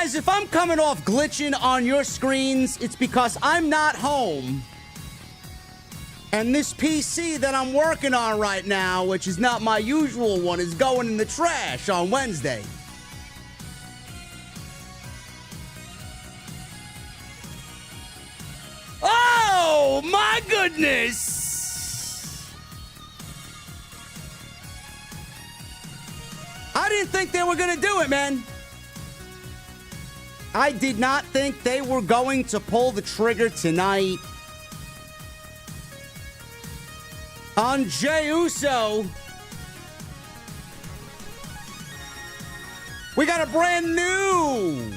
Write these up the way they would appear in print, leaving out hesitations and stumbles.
Guys, if I'm coming off glitching on your screens, it's because I'm not home. And this PC that I'm working on right now, which is not my usual one, is going in the trash on Wednesday. Oh, my goodness! I didn't think they were going to do it, man. I did not think they were going to pull the trigger tonight on Jey Uso. We got a brand new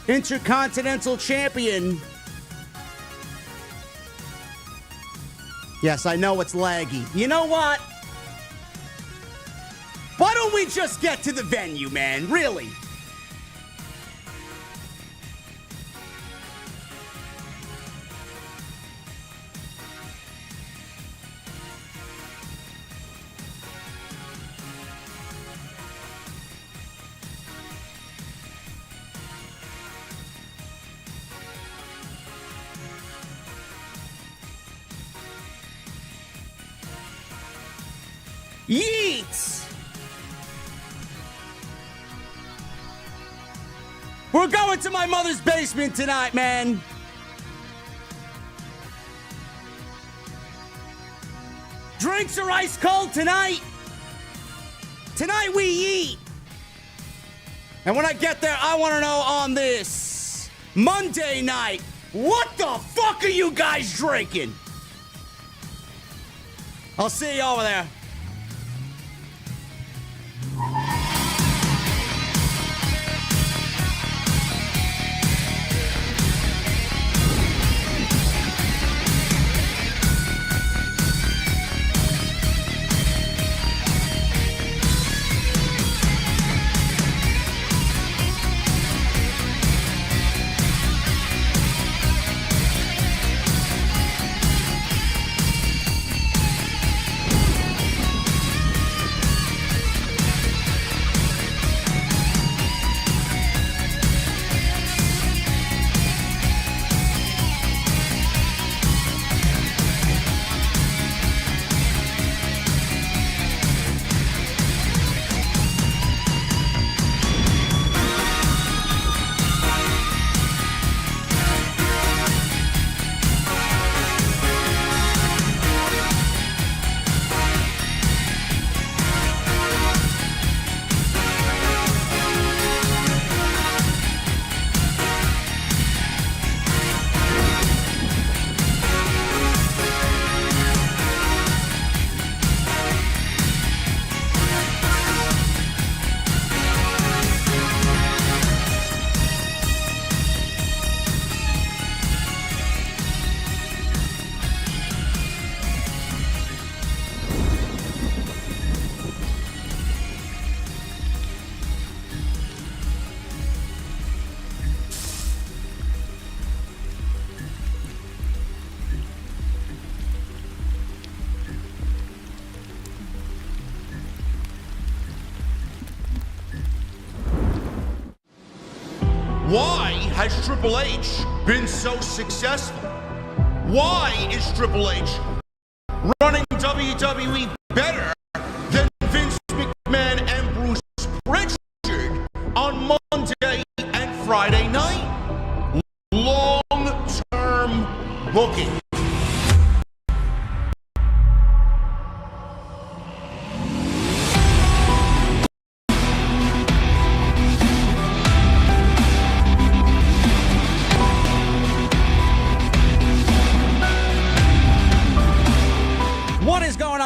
Intercontinental Champion. Yes, I know it's laggy. You know what? Why don't we just get to the venue, man? Really? Yeet! We're going to my mother's basement tonight, man. Drinks are ice cold tonight. Tonight we eat. And when I get there, I want to know on this Monday night, what the fuck are you guys drinking? I'll see you over there. Why has Triple H been so successful? Why is Triple H running WWE better than Vince McMahon and Bruce Pritchard on Monday and Friday night? Long-term booking.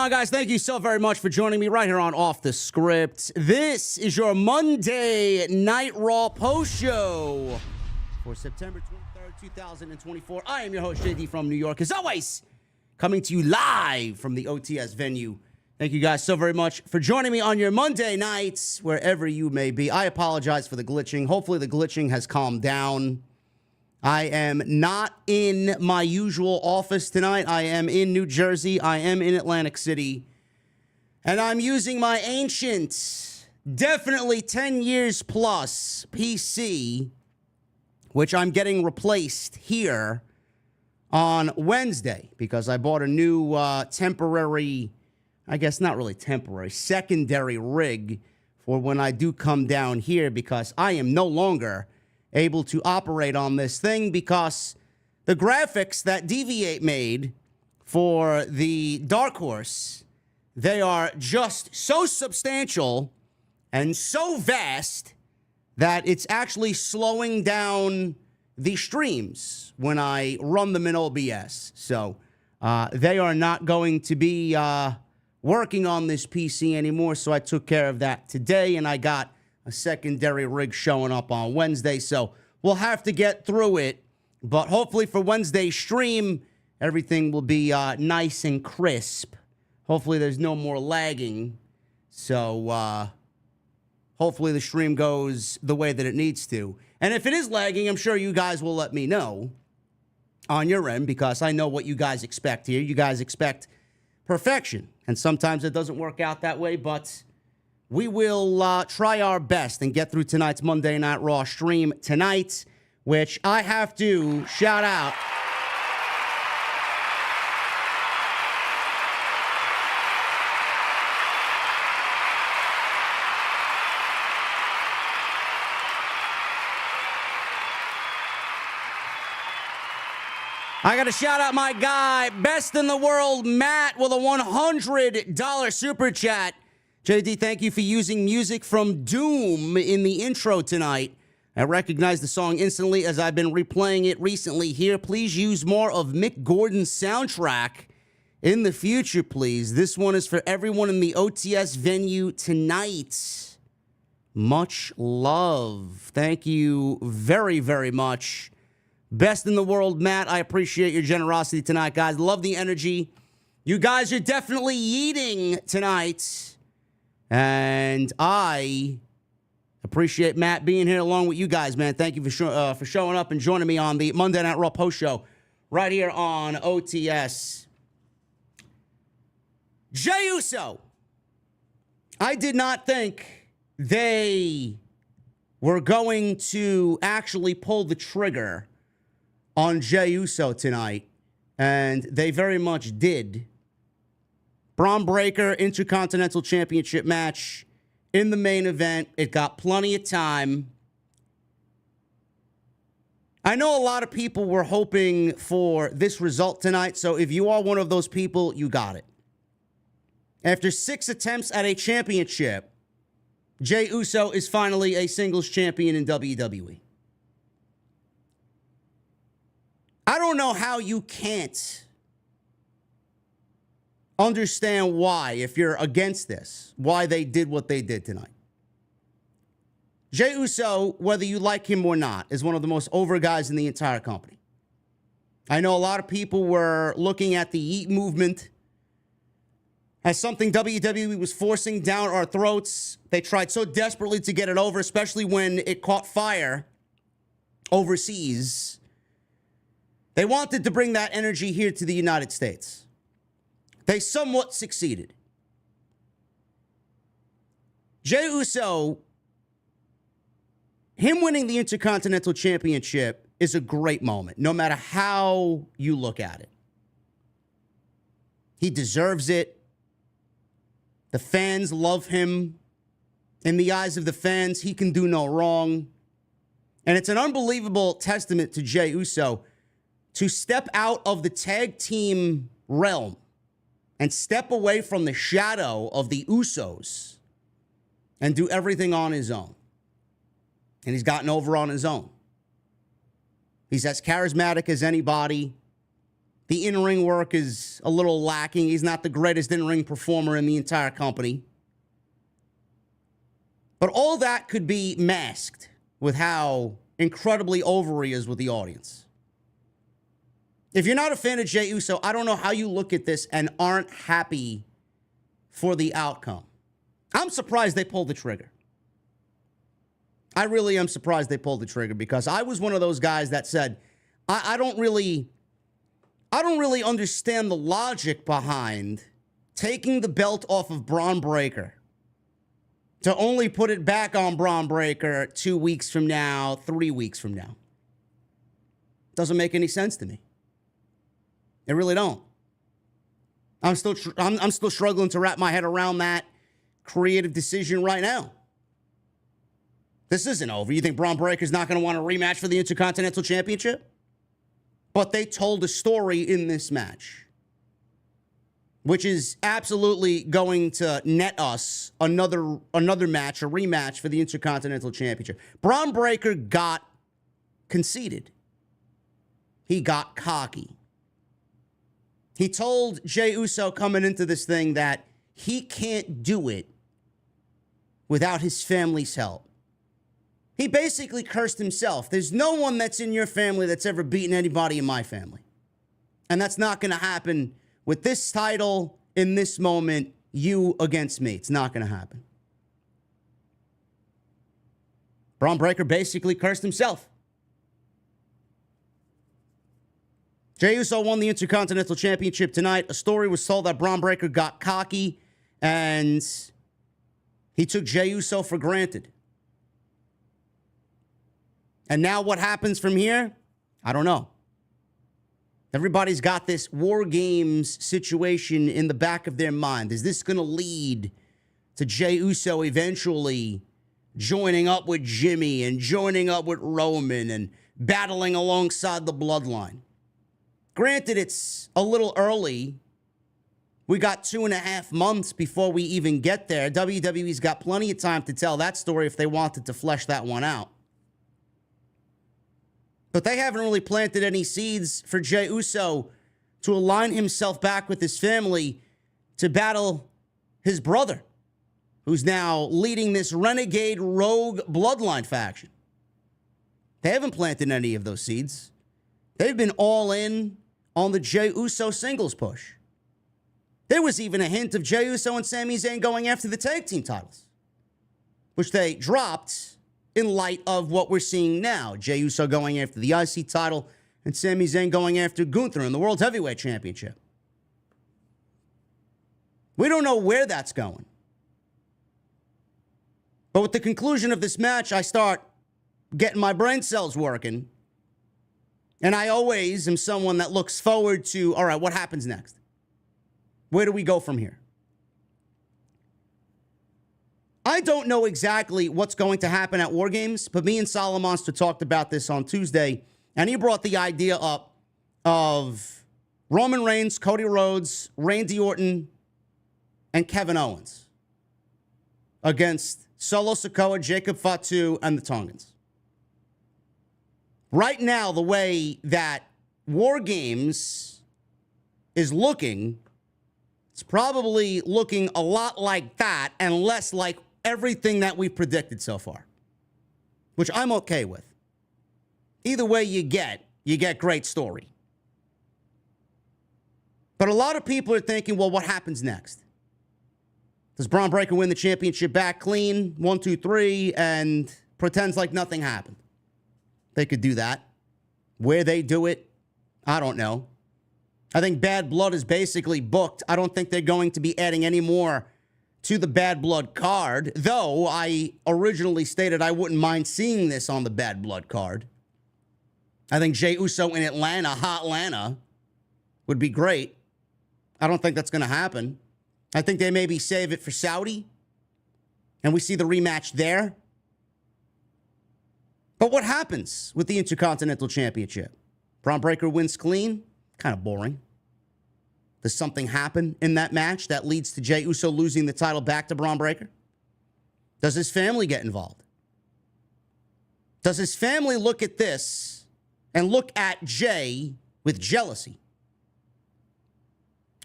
Guys, thank you so very much for joining me right here on Off the Script. This is your Monday Night Raw post show for September 23rd, 2024. I am your host, JD from New York, as always, coming to you live from the OTS venue. Thank you guys so very much for joining me on your Monday nights, wherever you may be. I apologize for the glitching. Hopefully the glitching has calmed down. I am not in my usual office tonight. I am in New Jersey. I am in Atlantic City. And I'm using my ancient definitely 10 years plus PC, which I'm getting replaced here on Wednesday because I bought a new temporary, I guess not really temporary, secondary rig for when I do come down here because I am no longer able to operate on this thing because the graphics that Deviate made for the Dark Horse, they are just so substantial and so vast that it's actually slowing down the streams when I run them in OBS. So they are not going to be working on this PC anymore, so I took care of that today, and I got a secondary rig showing up on Wednesday, so we'll have to get through it, but hopefully for Wednesday's stream, everything will be nice and crisp. Hopefully there's no more lagging, so hopefully the stream goes the way that it needs to. And if it is lagging, I'm sure you guys will let me know on your end because I know what you guys expect here. You guys expect perfection, and sometimes it doesn't work out that way, but we will try our best and get through tonight's Monday Night Raw stream tonight, which I have to shout out. I got to shout out my guy, Best in the World, Matt, with a $100 super chat. JD, thank you for using music from Doom in the intro tonight. I recognize the song instantly as I've been replaying it recently here. Please use more of Mick Gordon's soundtrack in the future, please. This one is for everyone in the OTS venue tonight. Much love. Thank you very, very much. Best in the World, Matt. I appreciate your generosity tonight, guys. Love the energy. You guys are definitely yeeting tonight. And I appreciate Matt being here along with you guys, man. Thank you for showing up and joining me on the Monday Night Raw post show right here on OTS. Jey Uso. I did not think they were going to actually pull the trigger on Jey Uso tonight, and they very much did. Braun Breaker Intercontinental Championship match in the main event. It got plenty of time. I know a lot of people were hoping for this result tonight, so if you are one of those people, you got it. After 6 attempts at a championship, Jey Uso is finally a singles champion in WWE. I don't know how you can't understand why, if you're against this, why they did what they did tonight. Jey Uso, whether you like him or not, is one of the most over guys in the entire company. I know a lot of people were looking at the Yeet movement as something WWE was forcing down our throats. They tried so desperately to get it over, especially when it caught fire overseas. They wanted to bring that energy here to the United States. They somewhat succeeded. Jey Uso, him winning the Intercontinental Championship is a great moment, no matter how you look at it. He deserves it. The fans love him. In the eyes of the fans, he can do no wrong. And it's an unbelievable testament to Jey Uso to step out of the tag team realm and step away from the shadow of the Usos and do everything on his own. And he's gotten over on his own. He's as charismatic as anybody. The in-ring work is a little lacking. He's not the greatest in-ring performer in the entire company. But all that could be masked with how incredibly over he is with the audience. If you're not a fan of Jey Uso, I don't know how you look at this and aren't happy for the outcome. I'm surprised they pulled the trigger. I really am surprised they pulled the trigger because I was one of those guys that said, I don't really understand the logic behind taking the belt off of Braun Breaker to only put it back on Braun Breaker 2 weeks from now, 3 weeks from now. Doesn't make any sense to me. They really don't. I'm still struggling to wrap my head around that creative decision right now. This isn't over. You think Braun Breaker's not going to want a rematch for the Intercontinental Championship? But they told a story in this match, which is absolutely going to net us another match, a rematch for the Intercontinental Championship. Braun Breaker got conceited. He got cocky. He told Jey Uso coming into this thing that he can't do it without his family's help. He basically cursed himself. There's no one that's in your family that's ever beaten anybody in my family. And that's not going to happen with this title in this moment, you against me. It's not going to happen. Braun Breaker basically cursed himself. Jey Uso won the Intercontinental Championship tonight. A story was told that Braun Breaker got cocky and he took Jey Uso for granted. And now what happens from here? I don't know. Everybody's got this War Games situation in the back of their mind. Is this going to lead to Jey Uso eventually joining up with Jimmy and joining up with Roman and battling alongside the bloodline? Granted, it's a little early. We got 2.5 months before we even get there. WWE's got plenty of time to tell that story if they wanted to flesh that one out. But they haven't really planted any seeds for Jey Uso to align himself back with his family to battle his brother, who's now leading this renegade rogue bloodline faction. They haven't planted any of those seeds. They've been all in on the Jey Uso singles push. There was even a hint of Jey Uso and Sami Zayn going after the tag team titles, which they dropped in light of what we're seeing now. Jey Uso going after the IC title and Sami Zayn going after Gunther in the World Heavyweight Championship. We don't know where that's going. But with the conclusion of this match, I start getting my brain cells working. And I always am someone that looks forward to, all right, what happens next? Where do we go from here? I don't know exactly what's going to happen at War Games, but me and Solomonster talked about this on Tuesday, and he brought the idea up of Roman Reigns, Cody Rhodes, Randy Orton, and Kevin Owens against Solo Sikoa, Jacob Fatu, and the Tongans. Right now, the way that War Games is looking, it's probably looking a lot like that and less like everything that we've predicted so far, which I'm okay with. Either way you get great story. But a lot of people are thinking, well, what happens next? Does Braun Breaker win the championship back clean, 1, 2, 3, and pretends like nothing happened? They could do that. Where they do it, I don't know. I think Bad Blood is basically booked. I don't think they're going to be adding any more to the Bad Blood card, though I originally stated I wouldn't mind seeing this on the Bad Blood card. I think Jey Uso in Atlanta, Hotlanta, would be great. I don't think that's going to happen. I think they maybe save it for Saudi, and we see the rematch there. But what happens with the Intercontinental Championship? Braun Breaker wins clean? Kind of boring. Does something happen in that match that leads to Jey Uso losing the title back to Braun Breaker? Does his family get involved? Does his family look at this and look at Jey with jealousy?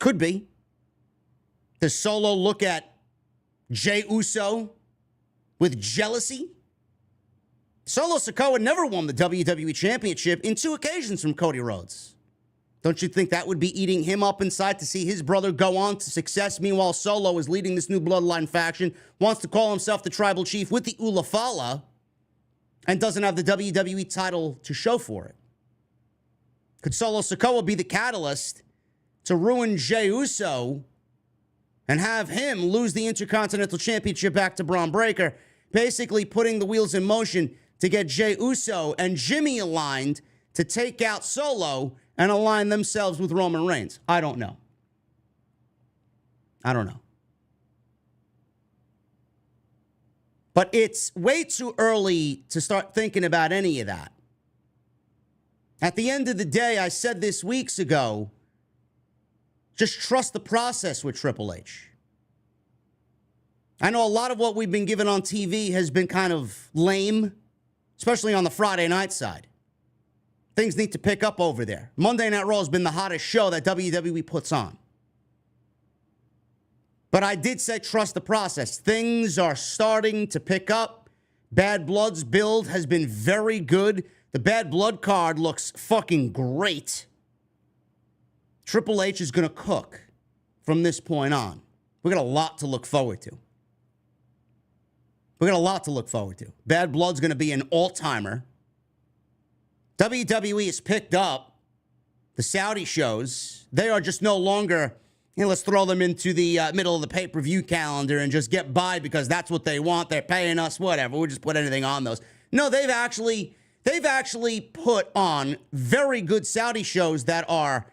Could be. Does Solo look at Jey Uso with jealousy? Solo Sikoa never won the WWE Championship in 2 occasions from Cody Rhodes. Don't you think that would be eating him up inside to see his brother go on to success? Meanwhile, Solo is leading this new bloodline faction, wants to call himself the tribal chief with the Ulafala, and doesn't have the WWE title to show for it. Could Solo Sikoa be the catalyst to ruin Jey Uso and have him lose the Intercontinental Championship back to Bron Breakker, basically putting the wheels in motion to get Jey Uso and Jimmy aligned to take out Solo and align themselves with Roman Reigns. I don't know. But it's way too early to start thinking about any of that. At the end of the day, I said this weeks ago, just trust the process with Triple H. I know a lot of what we've been given on TV has been kind of lame, especially on the Friday night side. Things need to pick up over there. Monday Night Raw has been the hottest show that WWE puts on. But I did say trust the process. Things are starting to pick up. Bad Blood's build has been very good. The Bad Blood card looks fucking great. Triple H is going to cook from this point on. We got a lot to look forward to. Bad Blood's going to be an all-timer. WWE has picked up the Saudi shows. They are just no longer, let's throw them into the middle of the pay-per-view calendar and just get by because that's what they want. They're paying us, whatever. We'll just put anything on those. No, they've actually put on very good Saudi shows that are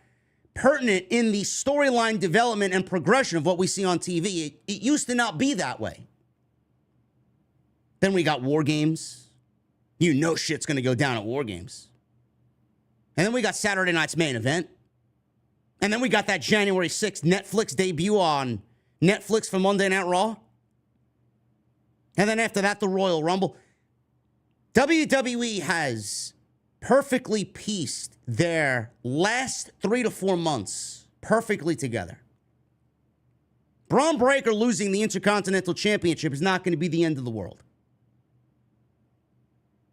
pertinent in the storyline development and progression of what we see on TV. It used to not be that way. Then we got War Games. You know shit's going to go down at War Games. And then we got Saturday night's main event. And then we got that January 6th Netflix debut on Netflix for Monday Night Raw. And then after that, the Royal Rumble. WWE has perfectly pieced their last 3 to 4 months perfectly together. Bron Breakker losing the Intercontinental Championship is not going to be the end of the world.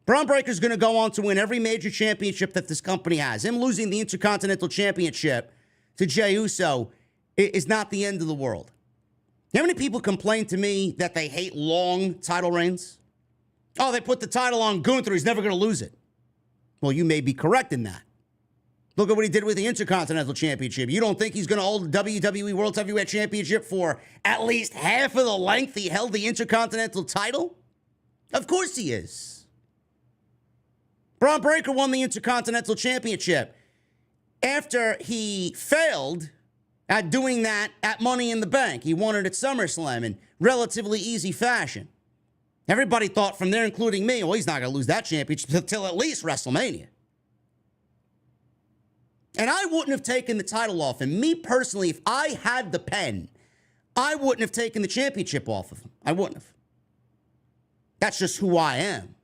Bron Breakker's going to go on to win every major championship that this company has. Him losing the Intercontinental Championship to Jey Uso is not the end of the world. You know how many people complain to me that they hate long title reigns? Oh, they put the title on Gunther. He's never going to lose it. Well, you may be correct in that. Look at what he did with the Intercontinental Championship. You don't think he's going to hold the WWE World Heavyweight Championship for at least half of the length he held the Intercontinental title? Of course he is. Bron Breakker won the Intercontinental Championship after he failed at doing that at Money in the Bank. He won it at SummerSlam in relatively easy fashion. Everybody thought from there, including me, well, he's not going to lose that championship until at least WrestleMania. And I wouldn't have taken the title off him. Me personally, if I had the pen, I wouldn't have taken the championship off of him. I wouldn't have. That's just who I am.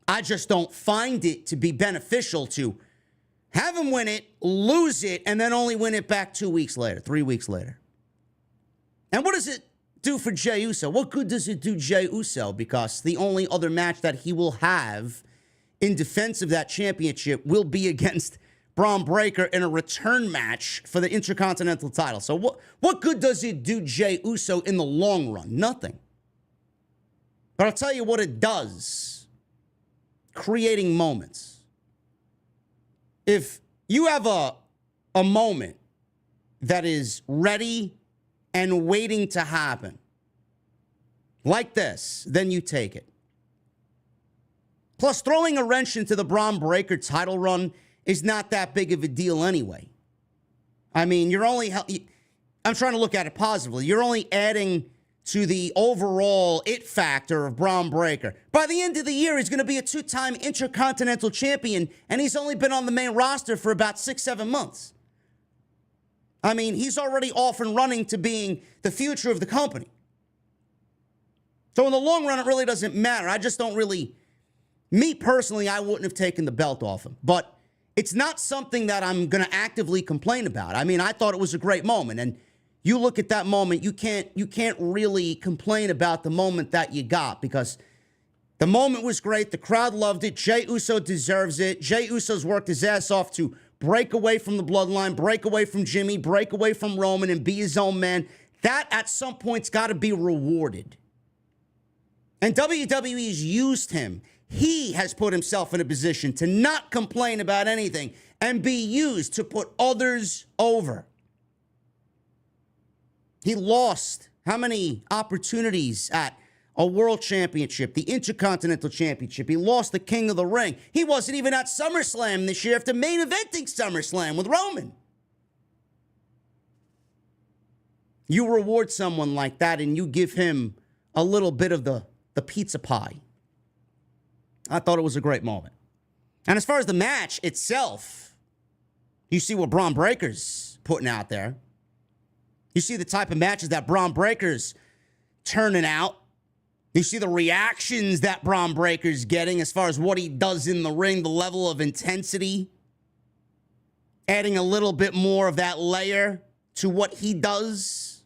I just don't find it to be beneficial to have him win it, lose it, and then only win it back 2 weeks later, 3 weeks later. And what does it do for Jey Uso? What good does it do Jey Uso? Because the only other match that he will have in defense of that championship will be against Bron Breakker in a return match for the Intercontinental title. So what good does it do Jey Uso in the long run? Nothing. But I'll tell you what it does. Creating moments. If you have a moment that is ready and waiting to happen, like this, then you take it. Plus, throwing a wrench into the Bron Breakker title run is not that big of a deal anyway. I mean, I'm trying to look at it positively. You're only adding to the overall it factor of Bron Breakker. By the end of the year, he's going to be a 2-time Intercontinental Champion, and he's only been on the main roster for about 6-7 months. I mean, he's already off and running to being the future of the company. So in the long run, it really doesn't matter. I just don't really, me personally, I wouldn't have taken the belt off him. But it's not something that I'm going to actively complain about. I mean, I thought it was a great moment, and you look at that moment, you can't really complain about the moment that you got because the moment was great. The crowd loved it. Jey Uso deserves it. Jey Uso's worked his ass off to break away from the bloodline, break away from Jimmy, break away from Roman, and be his own man. That at some point's got to be rewarded. And WWE's used him. He has put himself in a position to not complain about anything and be used to put others over. He lost how many opportunities at a world championship, the Intercontinental Championship. He lost the King of the Ring. He wasn't even at SummerSlam this year after main eventing SummerSlam with Roman. You reward someone like that and you give him a little bit of the pizza pie. I thought it was a great moment. And as far as the match itself, you see what Braun Breaker's putting out there. You see the type of matches that Braun Breaker's turning out. You see the reactions that Braun Breaker's getting as far as what he does in the ring, the level of intensity, adding a little bit more of that layer to what he does.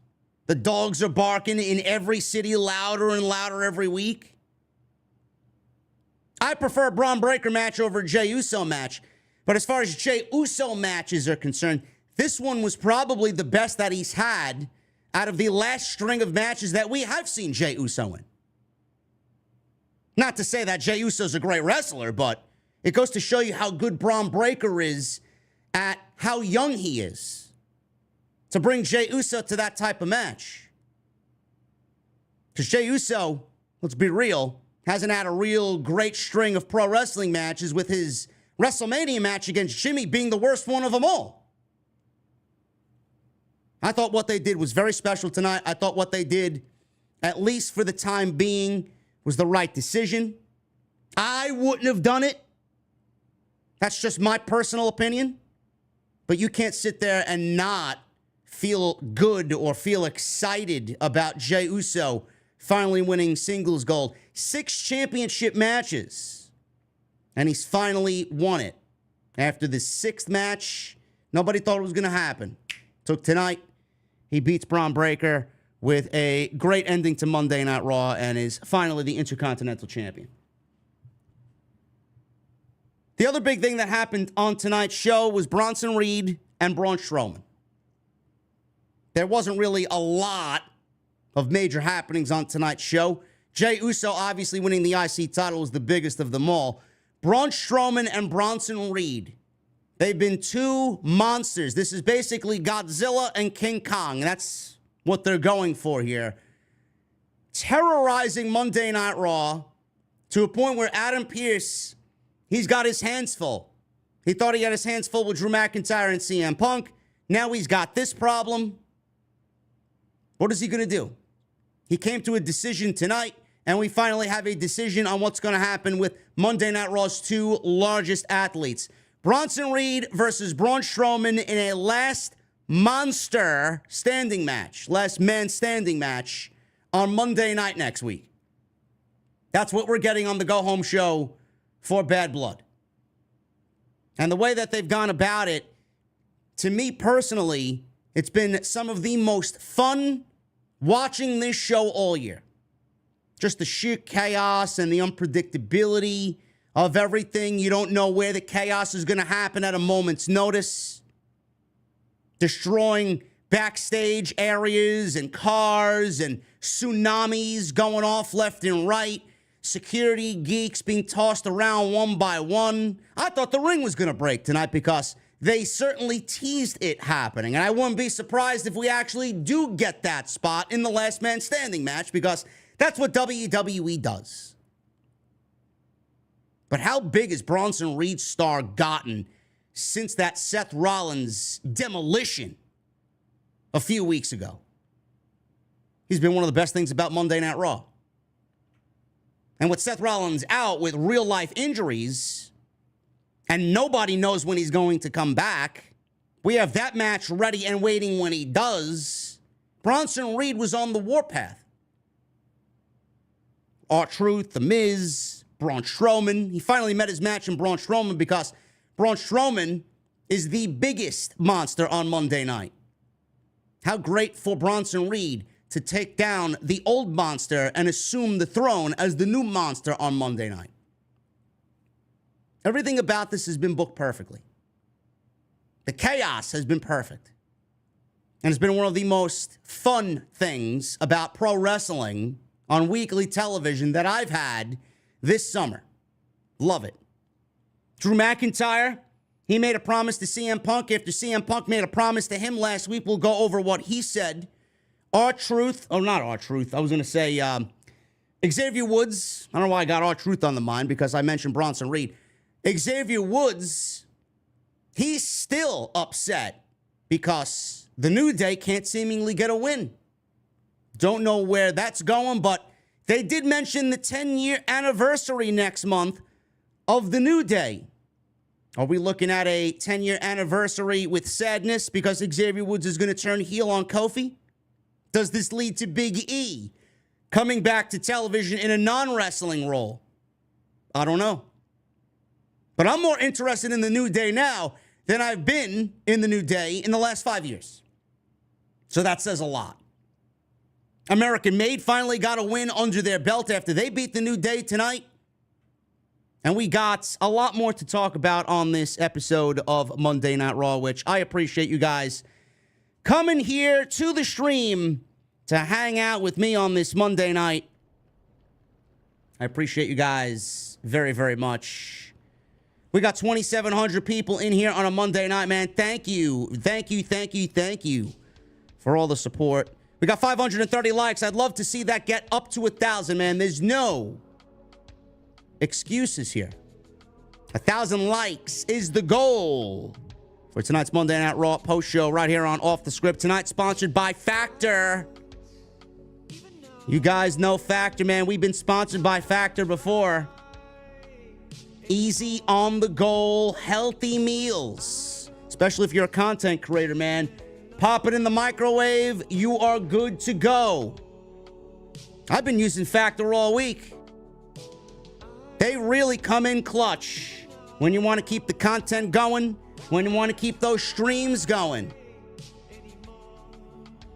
The dogs are barking in every city louder and louder every week. I prefer a Braun Breaker match over a Jey Uso match. But as far as Jey Uso matches are concerned, this one was probably the best that he's had out of the last string of matches that we have seen Jey Uso in. Not to say that Jey Uso's a great wrestler, but it goes to show you how good Braun Breaker is at how young he is to bring Jey Uso to that type of match. Because Jey Uso, let's be real, hasn't had a real great string of pro wrestling matches, with his WrestleMania match against Jimmy being the worst one of them all. I thought what they did was very special tonight. I thought what they did, at least for the time being, was the right decision. I wouldn't have done it. That's just my personal opinion. But you can't sit there and not feel good or feel excited about Jey Uso finally winning singles gold. 6 championship matches. And he's finally won it. After the 6th match, nobody thought it was going to happen. So tonight, he beats Braun Breaker with a great ending to Monday Night Raw and is finally the Intercontinental Champion. The other big thing that happened on tonight's show was Bronson Reed and Braun Strowman. There wasn't really a lot of major happenings on tonight's show. Jey Uso obviously winning the IC title was the biggest of them all. Braun Strowman and Bronson Reed, they've been 2 monsters. This is basically Godzilla and King Kong. That's what they're going for here. Terrorizing Monday Night Raw to a point where Adam Pearce, he's got his hands full. He thought he had his hands full with Drew McIntyre and CM Punk. Now he's got this problem. What is he going to do? He came to a decision tonight, and we finally have a decision on what's going to happen with Monday Night Raw's 2 largest athletes. Bronson Reed versus Braun Strowman in a last monster standing match, last man standing match on Monday night next week. That's what we're getting on the go-home show for Bad Blood. And the way that they've gone about it, to me personally, it's been some of the most fun watching this show all year. Just the sheer chaos and the unpredictability of everything. You don't know where the chaos is going to happen at a moment's notice. Destroying backstage areas and cars and tsunamis going off left and right. Security geeks being tossed around one by one. I thought the ring was going to break tonight because they certainly teased it happening. And I wouldn't be surprised if we actually do get that spot in the last man standing match, because that's what WWE does. But how big has Bronson Reed's star gotten since that Seth Rollins demolition a few weeks ago? He's been one of the best things about Monday Night Raw. And with Seth Rollins out with real-life injuries, and nobody knows when he's going to come back, we have that match ready and waiting when he does. Bronson Reed was on the warpath. R-Truth, The Miz, Braun Strowman. He finally met his match in Braun Strowman because Braun Strowman is the biggest monster on Monday night. How great for Bronson Reed to take down the old monster and assume the throne as the new monster on Monday night. Everything about this has been booked perfectly. The chaos has been perfect. And it's been one of the most fun things about pro wrestling on weekly television that I've had this summer. Love it. Drew McIntyre, he made a promise to CM Punk after CM Punk made a promise to him last week. We'll go over what he said R-Truth. Oh, not R-Truth. I was going to say Xavier Woods. I don't know why I got R-Truth on the mind because I mentioned Bronson Reed. Xavier Woods, he's still upset because the New Day can't seemingly get a win. Don't know where that's going, but they did mention the 10-year anniversary next month of the New Day. Are we looking at a 10-year anniversary with sadness because Xavier Woods is going to turn heel on Kofi? Does this lead to Big E coming back to television in a non-wrestling role? I don't know. But I'm more interested in the New Day now than I've been in the New Day in the last 5 years. So that says a lot. American Made finally got a win under their belt after they beat the New Day tonight. And we got a lot more to talk about on this episode of Monday Night Raw, which I appreciate you guys coming here to the stream to hang out with me on this Monday night. I appreciate you guys very, very much. We got 2,700 people in here on a Monday night, man. Thank you. Thank you, thank you, thank you for all the support. We got 530 likes. I'd love to see that get up to 1,000, man. There's no excuses here. 1,000 likes is the goal for tonight's Monday Night Raw post show right here on Off the Script. Tonight sponsored by Factor. You guys know Factor, man. We've been sponsored by Factor before. Easy on the goal, healthy meals. Especially if you're a content creator, man. Pop it in the microwave, you are good to go. I've been using Factor all week. They really come in clutch when you want to keep the content going, when you want to keep those streams going.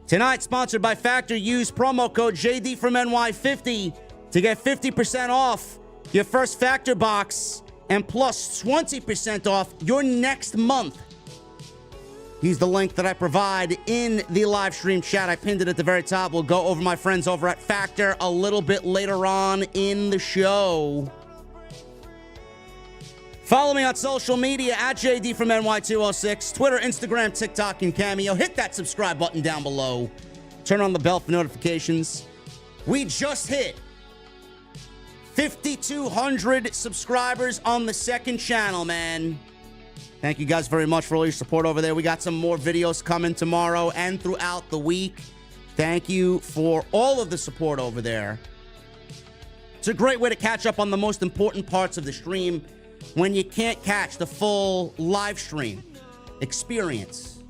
Tonight, sponsored by Factor, use promo code JD from NY50 to get 50% off your first Factor box and plus 20% off your next month. Use the link that I provide in the live stream chat. I pinned it at the very top. We'll go over my friends over at Factor a little bit later on in the show. Follow me on social media at JD from NY206, Twitter, Instagram, TikTok, and Cameo. Hit that subscribe button down below. Turn on the bell for notifications. We just hit 5,200 subscribers on the second channel, man. Thank you guys very much for all your support over there. We got some more videos coming tomorrow and throughout the week. Thank you for all of the support over there. It's a great way to catch up on the most important parts of the stream when you can't catch the full live stream experience.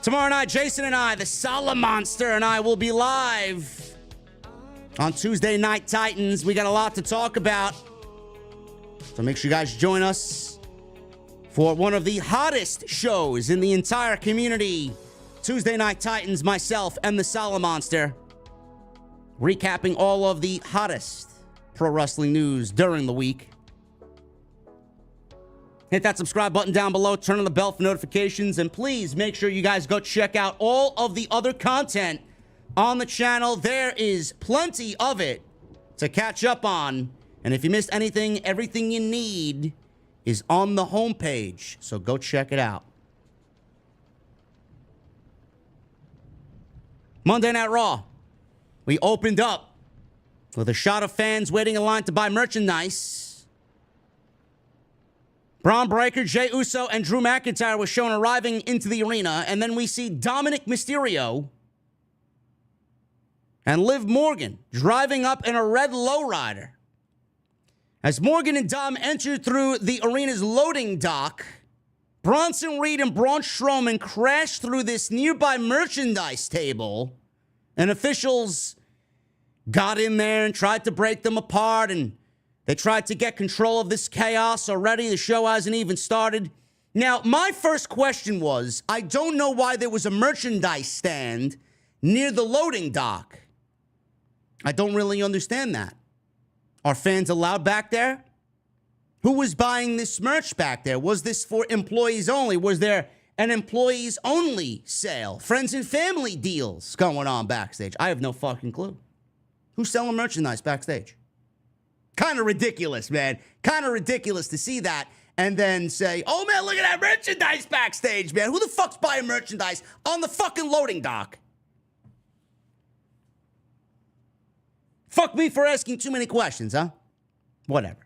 Tomorrow night, Jason and I, the Salamonster, and I will be live on Tuesday Night Titans. We got a lot to talk about. So make sure you guys join us for one of the hottest shows in the entire community. Tuesday Night Titans, myself, and the Salamonster. Recapping all of the hottest pro wrestling news during the week. Hit that subscribe button down below. Turn on the bell for notifications. And please make sure you guys go check out all of the other content on the channel. There is plenty of it to catch up on. And if you missed anything, everything you need is on the homepage. So go check it out. Monday Night Raw. We opened up with a shot of fans waiting in line to buy merchandise. Braun Breaker, Jey Uso, and Drew McIntyre were shown arriving into the arena. And then we see Dominic Mysterio and Liv Morgan driving up in a red lowrider. As Morgan and Dom entered through the arena's loading dock, Bronson Reed and Braun Strowman crashed through this nearby merchandise table, and officials got in there and tried to break them apart, and they tried to get control of this chaos already. The show hasn't even started. Now, my first question was, I don't know why there was a merchandise stand near the loading dock. I don't really understand that. Are fans allowed back there? Who was buying this merch back there? Was this for employees only? Was there an employees only sale? Friends and family deals going on backstage? I have no fucking clue. Who's selling merchandise backstage? Kind of ridiculous, man. Kind of ridiculous to see that. and then say, oh, man, look at that merchandise backstage, man. Who the fuck's buying merchandise on the fucking loading dock? Fuck me for asking too many questions, huh? Whatever.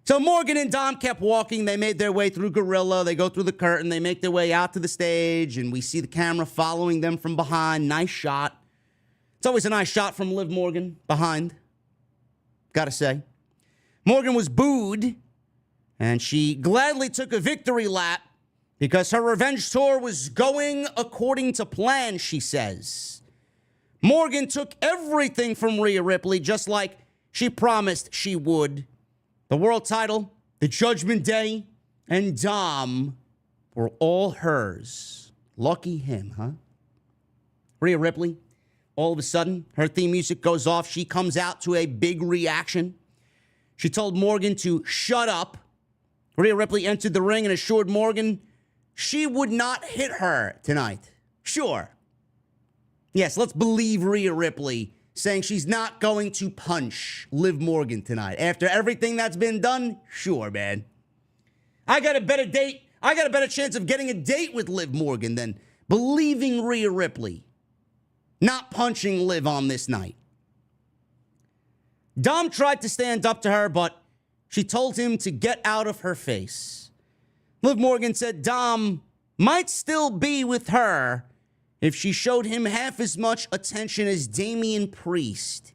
So Morgan and Dom kept walking. They made their way through Gorilla. They go through the curtain. They make their way out to the stage, and we see the camera following them from behind. Nice shot. It's always a nice shot from Liv Morgan behind, gotta say. Morgan was booed, and she gladly took a victory lap because her revenge tour was going according to plan, she says. Morgan took everything from Rhea Ripley, just like she promised she would. The world title, the Judgment Day, and Dom were all hers. Lucky him, huh? Rhea Ripley, all of a sudden, her theme music goes off. She comes out to a big reaction. She told Morgan to shut up. Rhea Ripley entered the ring and assured Morgan she would not hit her tonight. Sure. Yes, let's believe Rhea Ripley saying she's not going to punch Liv Morgan tonight. After everything that's been done, sure, man. I got a better date. I got a better chance of getting a date with Liv Morgan than believing Rhea Ripley not punching Liv on this night. Dom tried to stand up to her, but she told him to get out of her face. Liv Morgan said Dom might still be with her if she showed him half as much attention as Damian Priest.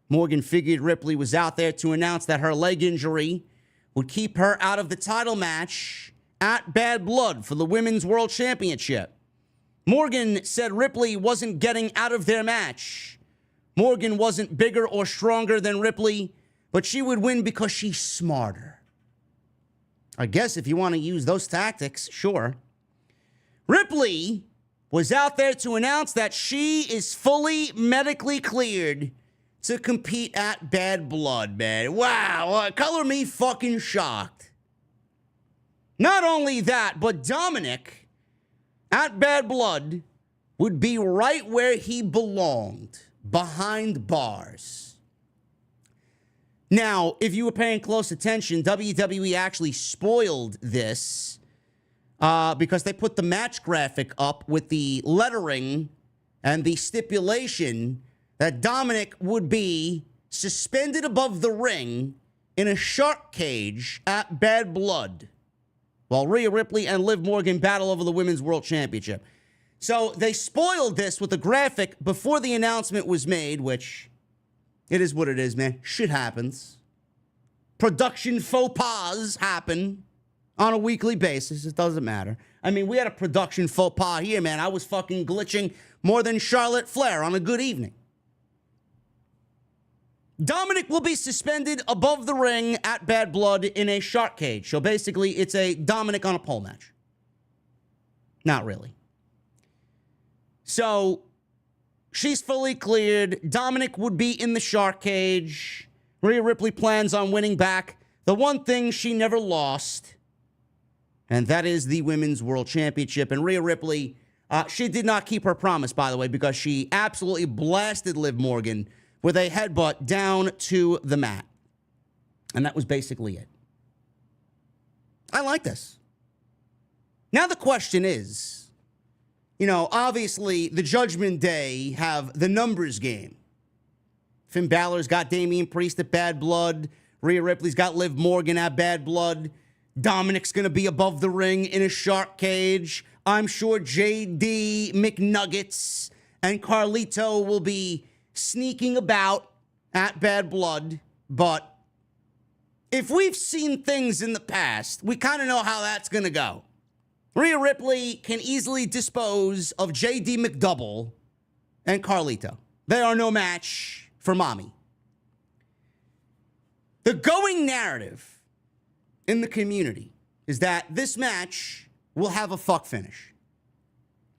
Morgan figured Ripley was out there to announce that her leg injury would keep her out of the title match at Bad Blood for the Women's World Championship. Morgan said Ripley wasn't getting out of their match. Morgan wasn't bigger or stronger than Ripley, but she would win because she's smarter. I guess if you want to use those tactics, sure. Ripley was out there to announce that she is fully medically cleared to compete at Bad Blood, man. Wow, color me fucking shocked. Not only that, but Dominic at Bad Blood would be right where he belonged, behind bars. Now, if you were paying close attention, WWE actually spoiled this because they put the match graphic up with the lettering and the stipulation that Dominic would be suspended above the ring in a shark cage at Bad Blood while Rhea Ripley and Liv Morgan battle over the Women's World Championship. So they spoiled this with a graphic before the announcement was made, which it is what it is, man. Shit happens. Production faux pas happen on a weekly basis. It doesn't matter. I mean, we had a production faux pas here, man. I was fucking glitching more than Charlotte Flair on a good evening. Dominic will be suspended above the ring at Bad Blood in a shark cage. So basically, it's a Dominic on a pole match. Not really. So she's fully cleared. Dominic would be in the shark cage. Rhea Ripley plans on winning back the one thing she never lost, and that is the Women's World Championship. And Rhea Ripley, she did not keep her promise, by the way, because she absolutely blasted Liv Morgan with a headbutt down to the mat. And that was basically it. I like this. Now the question is, you know, obviously the Judgment Day have the numbers game. Finn Balor's got Damian Priest at Bad Blood. Rhea Ripley's got Liv Morgan at Bad Blood. Dominic's going to be above the ring in a shark cage. I'm sure JD McNuggets and Carlito will be sneaking about at Bad Blood. But if we've seen things in the past, we kind of know how that's going to go. Rhea Ripley can easily dispose of JD McDouble and Carlito. They are no match for mommy. The going narrative in the community is that this match will have a fuck finish.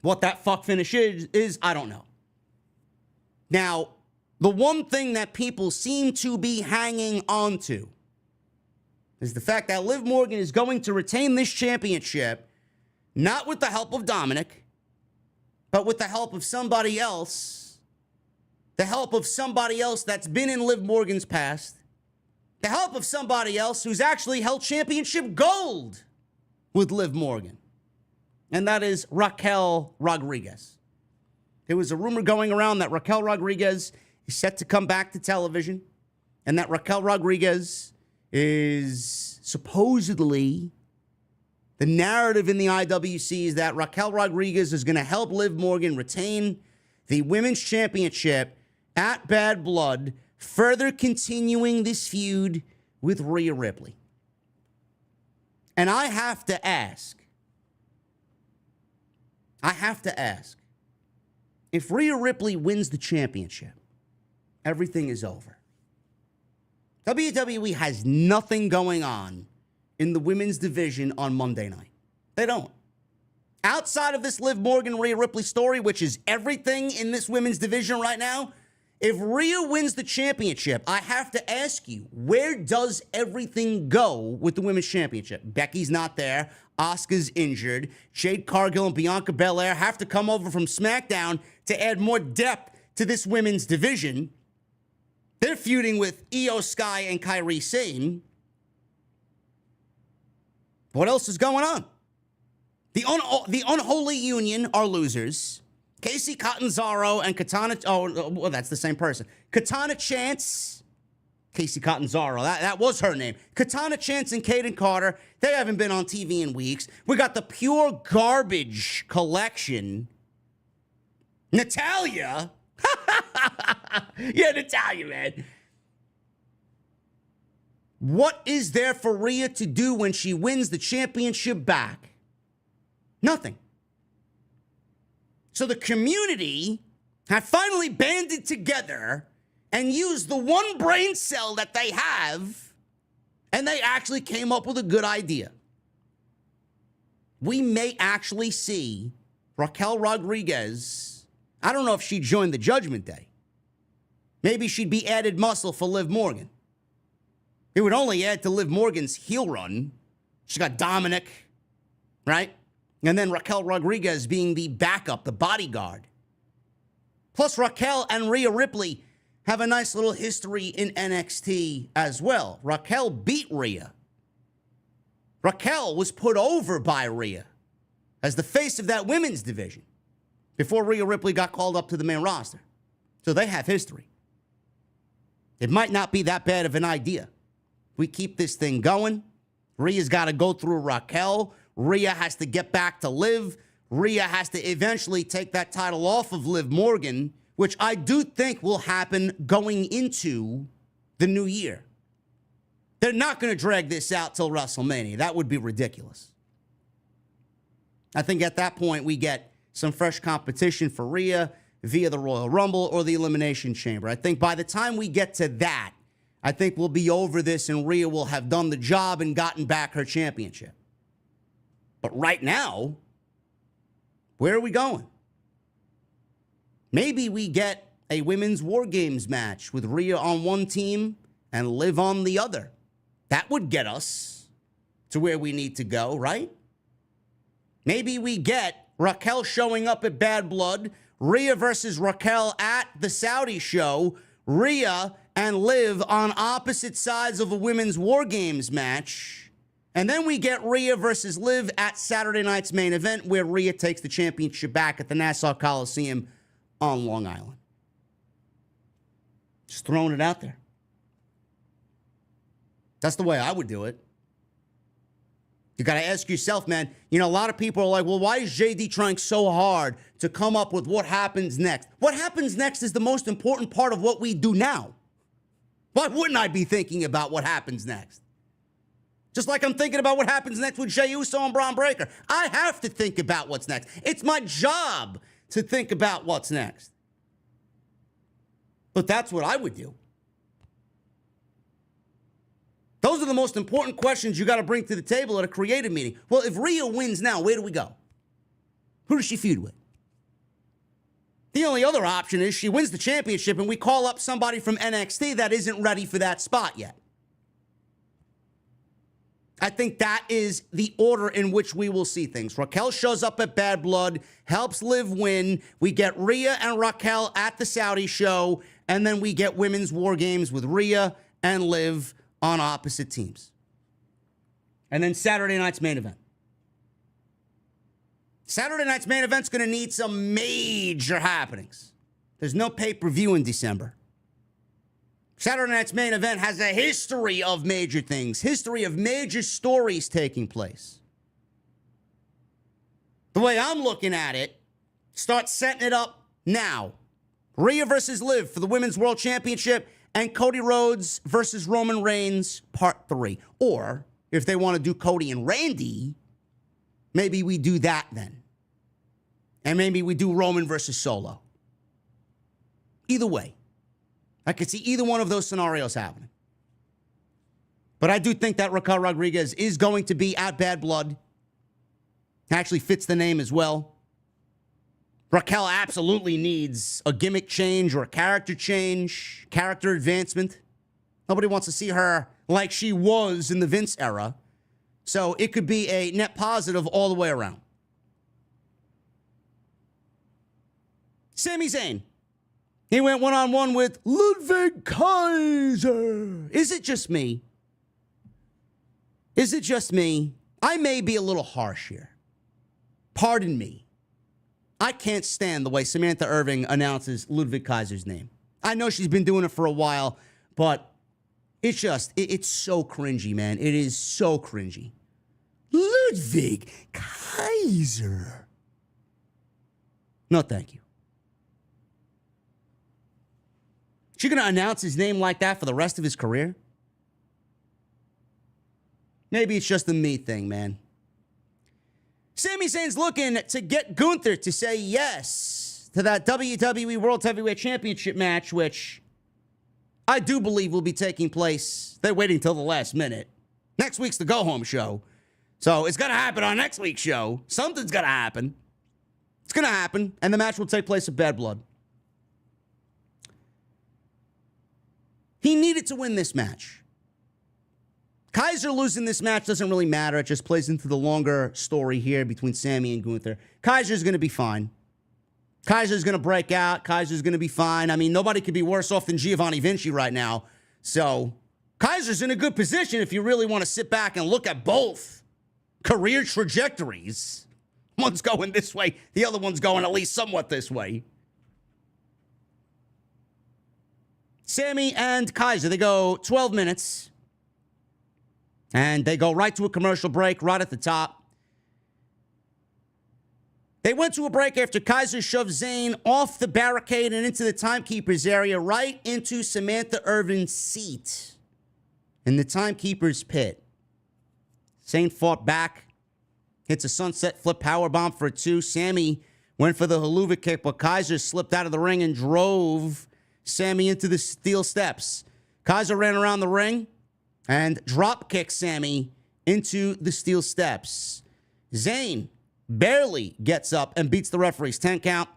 What that fuck finish is I don't know. Now, the one thing that people seem to be hanging on to is the fact that Liv Morgan is going to retain this championship, not with the help of Dominic, but with the help of somebody else. The help of somebody else that's been in Liv Morgan's past, the help of somebody else who's actually held championship gold with Liv Morgan. And that is Raquel Rodriguez. There was a rumor going around that Raquel Rodriguez is set to come back to television, and that Raquel Rodriguez is supposedly, the narrative in the IWC is that Raquel Rodriguez is going to help Liv Morgan retain the women's championship at Bad Blood, further continuing this feud with Rhea Ripley. And I have to ask, if Rhea Ripley wins the championship, everything is over. WWE has nothing going on in the women's division on Monday night. They don't. Outside of this Liv Morgan, Rhea Ripley story, which is everything in this women's division right now, if Rhea wins the championship, I have to ask you, where does everything go with the women's championship? Becky's not there. Asuka's injured. Jade Cargill and Bianca Belair have to come over from SmackDown to add more depth to this women's division. They're feuding with Io Sky and Kairi Sane. What else is going on? The Unholy Union are losers. Casey Catanzaro and Katana... Oh, well, that's the same person. Katana Chance. Casey Catanzaro. That was her name. Katana Chance and Kaden Carter. They haven't been on TV in weeks. We got the pure garbage collection. Natalya. Yeah, Natalya, man. What is there for Rhea to do when she wins the championship back? Nothing. So the community have finally banded together and used the one brain cell that they have, and they actually came up with a good idea. We may actually see Raquel Rodriguez. I don't know if she joined the Judgment Day. Maybe she'd be added muscle for Liv Morgan. It would only add to Liv Morgan's heel run. She got Dominic, right? And then Raquel Rodriguez being the backup, the bodyguard. Plus, Raquel and Rhea Ripley have a nice little history in NXT as well. Raquel beat Rhea. Raquel was put over by Rhea as the face of that women's division before Rhea Ripley got called up to the main roster. So they have history. It might not be that bad of an idea. We keep this thing going. Rhea's got to go through Raquel. Rhea has to get back to Liv. Rhea has to eventually take that title off of Liv Morgan, which I do think will happen going into the new year. They're not going to drag this out till WrestleMania. That would be ridiculous. I think at that point we get some fresh competition for Rhea via the Royal Rumble or the Elimination Chamber. I think by the time we get to that, I think we'll be over this and Rhea will have done the job and gotten back her championship. But right now, where are we going? Maybe we get a women's War Games match with Rhea on one team and Liv on the other. That would get us to where we need to go, right? Maybe we get Raquel showing up at Bad Blood, Rhea versus Raquel at the Saudi show, Rhea and Liv on opposite sides of a women's War Games match. And then we get Rhea versus Liv at Saturday night's main event where Rhea takes the championship back at the Nassau Coliseum on Long Island. Just throwing it out there. That's the way I would do it. You got to ask yourself, man, you know, a lot of people are like, well, why is JD trying so hard to come up with what happens next? What happens next is the most important part of what we do now. Why wouldn't I be thinking about what happens next? Just like I'm thinking about what happens next with Jey Uso and Braun Breaker. I have to think about what's next. It's my job to think about what's next. But that's what I would do. Those are the most important questions you got to bring to the table at a creative meeting. Well, if Rhea wins now, where do we go? Who does she feud with? The only other option is she wins the championship and we call up somebody from NXT that isn't ready for that spot yet. I think that is the order in which we will see things. Raquel shows up at Bad Blood, helps Liv win. We get Rhea and Raquel at the Saudi show, and then we get women's War Games with Rhea and Liv on opposite teams. And then Saturday night's main event. Saturday night's main event's going to need some major happenings. There's no pay-per-view in December. Saturday night's main event has a history of major things, history of major stories taking place. The way I'm looking at it, start setting it up now. Rhea versus Liv for the Women's World Championship and Cody Rhodes versus Roman Reigns, Part 3. Or, if they want to do Cody and Randy, maybe we do that then. And maybe we do Roman versus Solo. Either way, I could see either one of those scenarios happening. But I do think that Raquel Rodriguez is going to be at Bad Blood. Actually fits the name as well. Raquel absolutely needs a gimmick change or a character change, character advancement. Nobody wants to see her like she was in the Vince era. So it could be a net positive all the way around. Sami Zayn. He went one-on-one with Ludwig Kaiser. Is it just me? Is it just me? I may be a little harsh here. Pardon me. I can't stand the way Samantha Irving announces Ludwig Kaiser's name. I know she's been doing it for a while, but it's so cringy, man. It is so cringy. Ludwig Kaiser. No, thank you. She going to announce his name like that for the rest of his career? Maybe it's just a me thing, man. Sami Zayn's looking to get Gunther to say yes to that WWE World Heavyweight Championship match, which I do believe will be taking place. They're waiting till the last minute. Next week's the go-home show. So it's going to happen on next week's show. Something's going to happen. It's going to happen, and the match will take place at Bad Blood. He needed to win this match. Kaiser losing this match doesn't really matter. It just plays into the longer story here between Sami and Gunther. Kaiser's going to be fine. Kaiser's going to break out. Kaiser's going to be fine. I mean, nobody could be worse off than Giovanni Vinci right now. So Kaiser's in a good position if you really want to sit back and look at both career trajectories. One's going this way. The other one's going at least somewhat this way. Sami and Kaiser, they go 12 minutes. And they go right to a commercial break right at the top. They went to a break after Kaiser shoved Zayn off the barricade and into the timekeeper's area, right into Samantha Irving's seat in the timekeeper's pit. Zayn fought back, hits a sunset flip powerbomb for a 2. Sami went for the haluva kick, but Kaiser slipped out of the ring and drove Sami into the steel steps. Kaiser ran around the ring and drop kicked Sami into the steel steps. Zayn barely gets up and beats the referee's 10 count.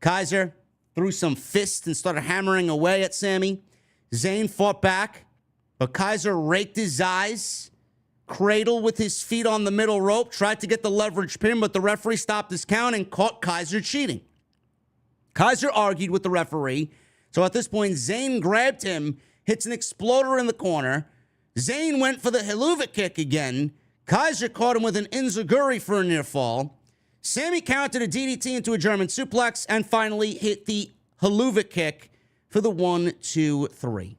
Kaiser threw some fists and started hammering away at Sami. Zayn fought back, but Kaiser raked his eyes, cradled with his feet on the middle rope, tried to get the leverage pin, but the referee stopped his count and caught Kaiser cheating. Kaiser argued with the referee. So at this point, Zayn grabbed him, hits an exploder in the corner. Zayn went for the haluva kick again. Kaiser caught him with an enziguri for a near fall. Sami countered a DDT into a German suplex and finally hit the haluva kick for the 1, 2, 3.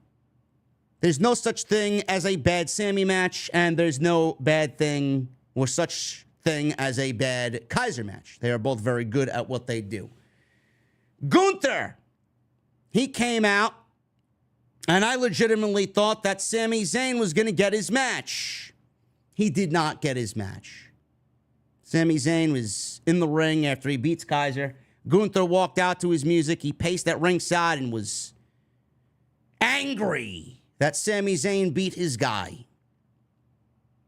There's no such thing as a bad Sami match, and there's no bad thing or such thing as a bad Kaiser match. They are both very good at what they do. Gunther, he came out, and I legitimately thought that Sami Zayn was going to get his match. He did not get his match. Sami Zayn was in the ring after he beats Kaiser. Gunther walked out to his music. He paced at ringside and was angry that Sami Zayn beat his guy.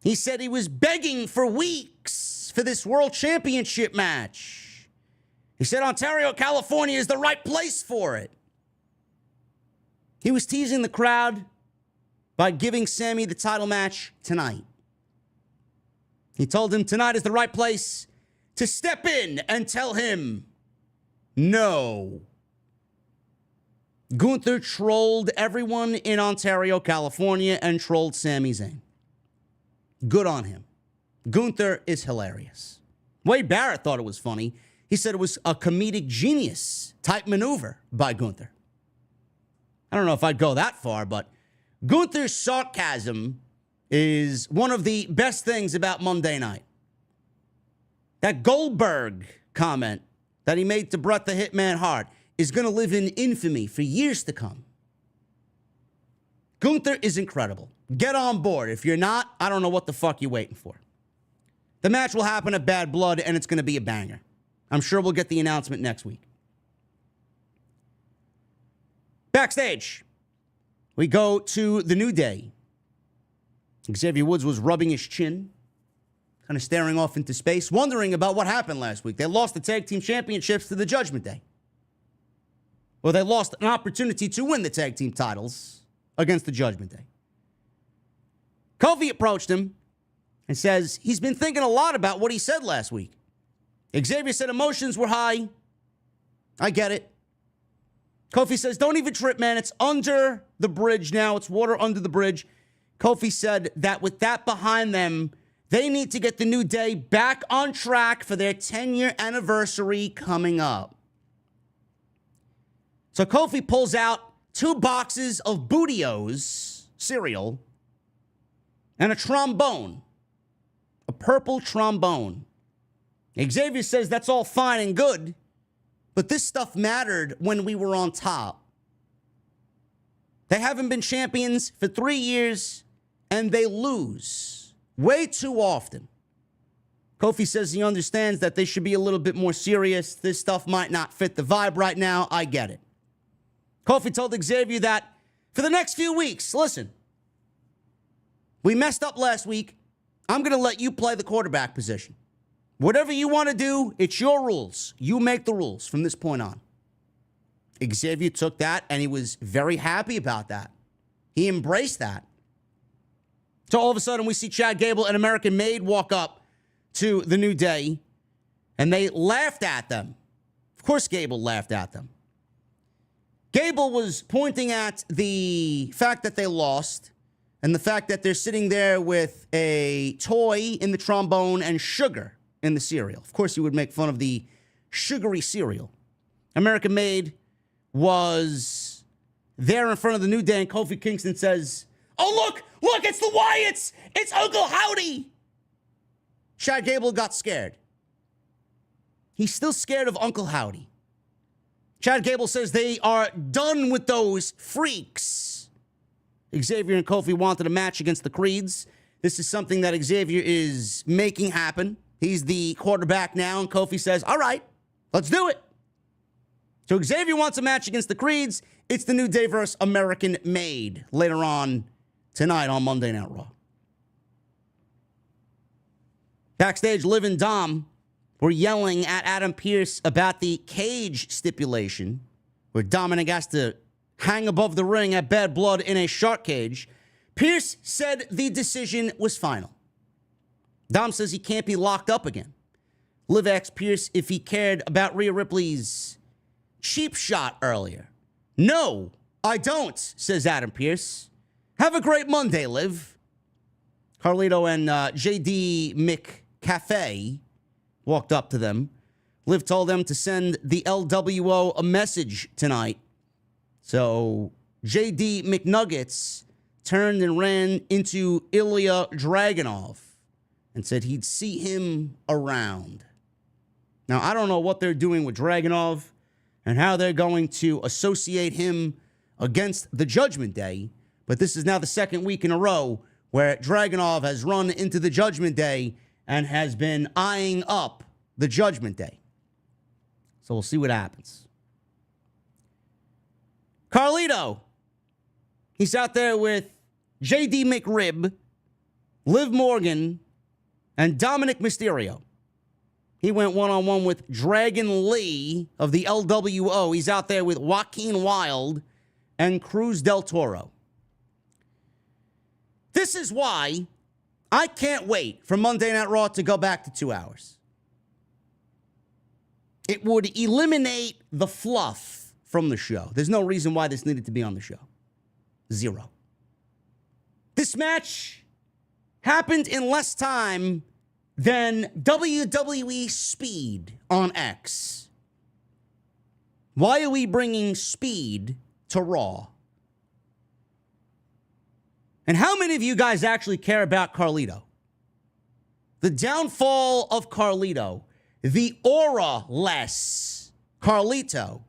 He said he was begging for weeks for this World Championship match. He said Ontario, California is the right place for it. He was teasing the crowd by giving Sami the title match tonight. He told him tonight is the right place to step in and tell him no. Gunther trolled everyone in Ontario, California, and trolled Sami Zayn. Good on him. Gunther is hilarious. Wade Barrett thought it was funny. He said it was a comedic genius type maneuver by Gunther. I don't know if I'd go that far, but Gunther's sarcasm is one of the best things about Monday night. That Goldberg comment that he made to Bret the Hitman Hart is going to live in infamy for years to come. Gunther is incredible. Get on board. If you're not, I don't know what the fuck you're waiting for. The match will happen at Bad Blood, and it's going to be a banger. I'm sure we'll get the announcement next week. Backstage, we go to the New Day. Xavier Woods was rubbing his chin, kind of staring off into space, wondering about what happened last week. They lost the tag team championships to the Judgment Day. Well, they lost an opportunity to win the tag team titles against the Judgment Day. Kofi approached him and says he's been thinking a lot about what he said last week. Xavier said emotions were high. I get it. Kofi says, don't even trip, man. It's under the bridge now. It's water under the bridge. Kofi said that with that behind them, they need to get the New Day back on track for their 10-year anniversary coming up. So Kofi pulls out 2 boxes of Booty-O's cereal and a trombone, a purple trombone. Xavier says that's all fine and good, but this stuff mattered when we were on top. They haven't been champions for 3 years, and they lose way too often. Kofi says he understands that they should be a little bit more serious. This stuff might not fit the vibe right now. I get it. Kofi told Xavier that for the next few weeks, listen, we messed up last week. I'm going to let you play the quarterback position. Whatever you want to do, it's your rules. You make the rules from this point on. Xavier took that, and he was very happy about that. He embraced that. So all of a sudden, we see Chad Gable and American Made walk up to the New Day, and they laughed at them. Of course, Gable laughed at them. Gable was pointing at the fact that they lost and the fact that they're sitting there with a toy in the trombone and sugar in the cereal. Of course, you would make fun of the sugary cereal. American Made was there in front of the New Day, and Kofi Kingston says, oh, look, it's the Wyatts. It's Uncle Howdy. Chad Gable got scared. He's still scared of Uncle Howdy. Chad Gable says they are done with those freaks. Xavier and Kofi wanted a match against the Creeds. This is something that Xavier is making happen. He's the quarterback now, and Kofi says, all right, let's do it. So Xavier wants a match against the Creeds. It's the New Day versus American Made later on tonight on Monday Night Raw. Backstage, Liv and Dom were yelling at Adam Pearce about the cage stipulation, where Dominic has to hang above the ring at Bad Blood in a shark cage. Pearce said the decision was final. Dom says he can't be locked up again. Liv asked Pearce if he cared about Rhea Ripley's cheap shot earlier. No, I don't, says Adam Pearce. Have a great Monday, Liv. Carlito and JD McCafe walked up to them. Liv told them to send the LWO a message tonight. So JD McNuggets turned and ran into Ilya Dragunov and said he'd see him around. Now, I don't know what they're doing with Dragunov and how they're going to associate him against the Judgment Day, but this is now the second week in a row where Dragunov has run into the Judgment Day and has been eyeing up the Judgment Day. So we'll see what happens. Carlito, he's out there with JD McRib, Liv Morgan, and Dominic Mysterio. He went one-on-one with Dragon Lee of the LWO. He's out there with Joaquin Wilde and Cruz del Toro. This is why I can't wait for Monday Night Raw to go back to 2 hours. It would eliminate the fluff from the show. There's no reason why this needed to be on the show. Zero. This match happened in less time than WWE Speed on X. Why are we bringing Speed to Raw? And how many of you guys actually care about Carlito? The downfall of Carlito, the aura-less Carlito,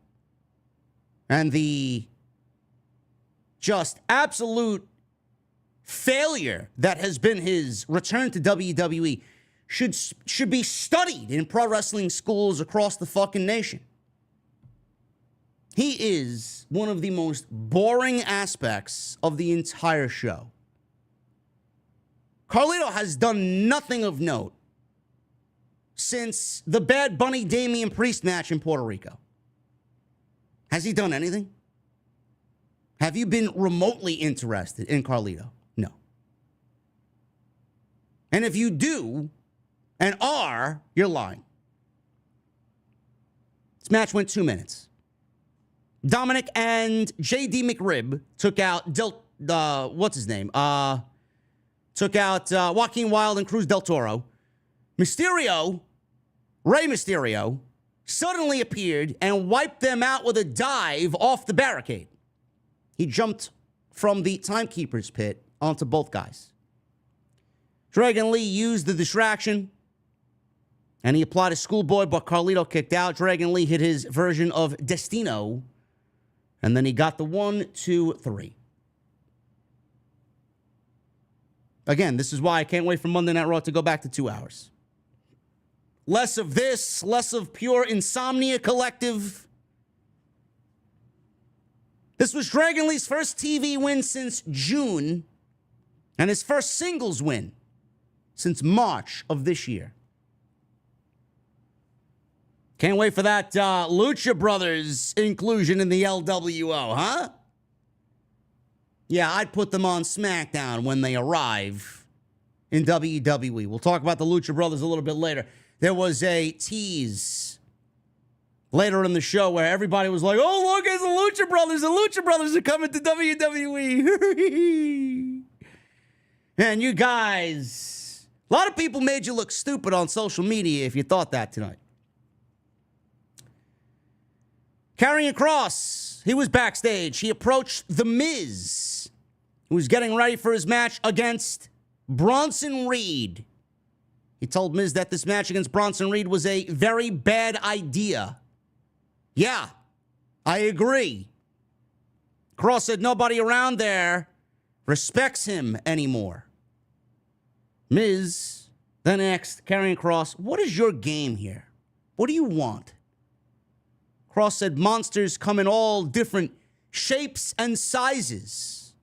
and the just absolute failure that has been his return to WWE should be studied in pro wrestling schools across the fucking nation. He is one of the most boring aspects of the entire show. Carlito has done nothing of note since the Bad Bunny Damian Priest match in Puerto Rico. Has he done anything? Have you been remotely interested in Carlito? No. And if you do and are, you're lying. This match went 2 minutes. Dominic and J.D. McRib took out what's his name? Took out Joaquin Wilde and Cruz del Toro. Rey Mysterio, suddenly appeared and wiped them out with a dive off the barricade. He jumped from the timekeeper's pit onto both guys. Dragon Lee used the distraction, and he applied a schoolboy, but Carlito kicked out. Dragon Lee hit his version of Destino, and then he got the 1, 2, 3. Again, this is why I can't wait for Monday Night Raw to go back to 2 hours. Less of this, less of pure Insomnia Collective. This was Dragon Lee's first TV win since June, and his first singles win since March of this year. Can't wait for that Lucha Brothers inclusion in the LWO, huh? Yeah, I'd put them on SmackDown when they arrive in WWE. We'll talk about the Lucha Brothers a little bit later. There was a tease later in the show where everybody was like, oh, look, it's the Lucha Brothers. The Lucha Brothers are coming to WWE. And you guys, a lot of people made you look stupid on social media if you thought that tonight. Karrion Kross, he was backstage. He approached The Miz, who was getting ready for his match against Bronson Reed. He told Miz that this match against Bronson Reed was a very bad idea. Yeah, I agree. Kross said nobody around there respects him anymore. Miz then asked Karrion Kross, what is your game here? What do you want? Kross said monsters come in all different shapes and sizes.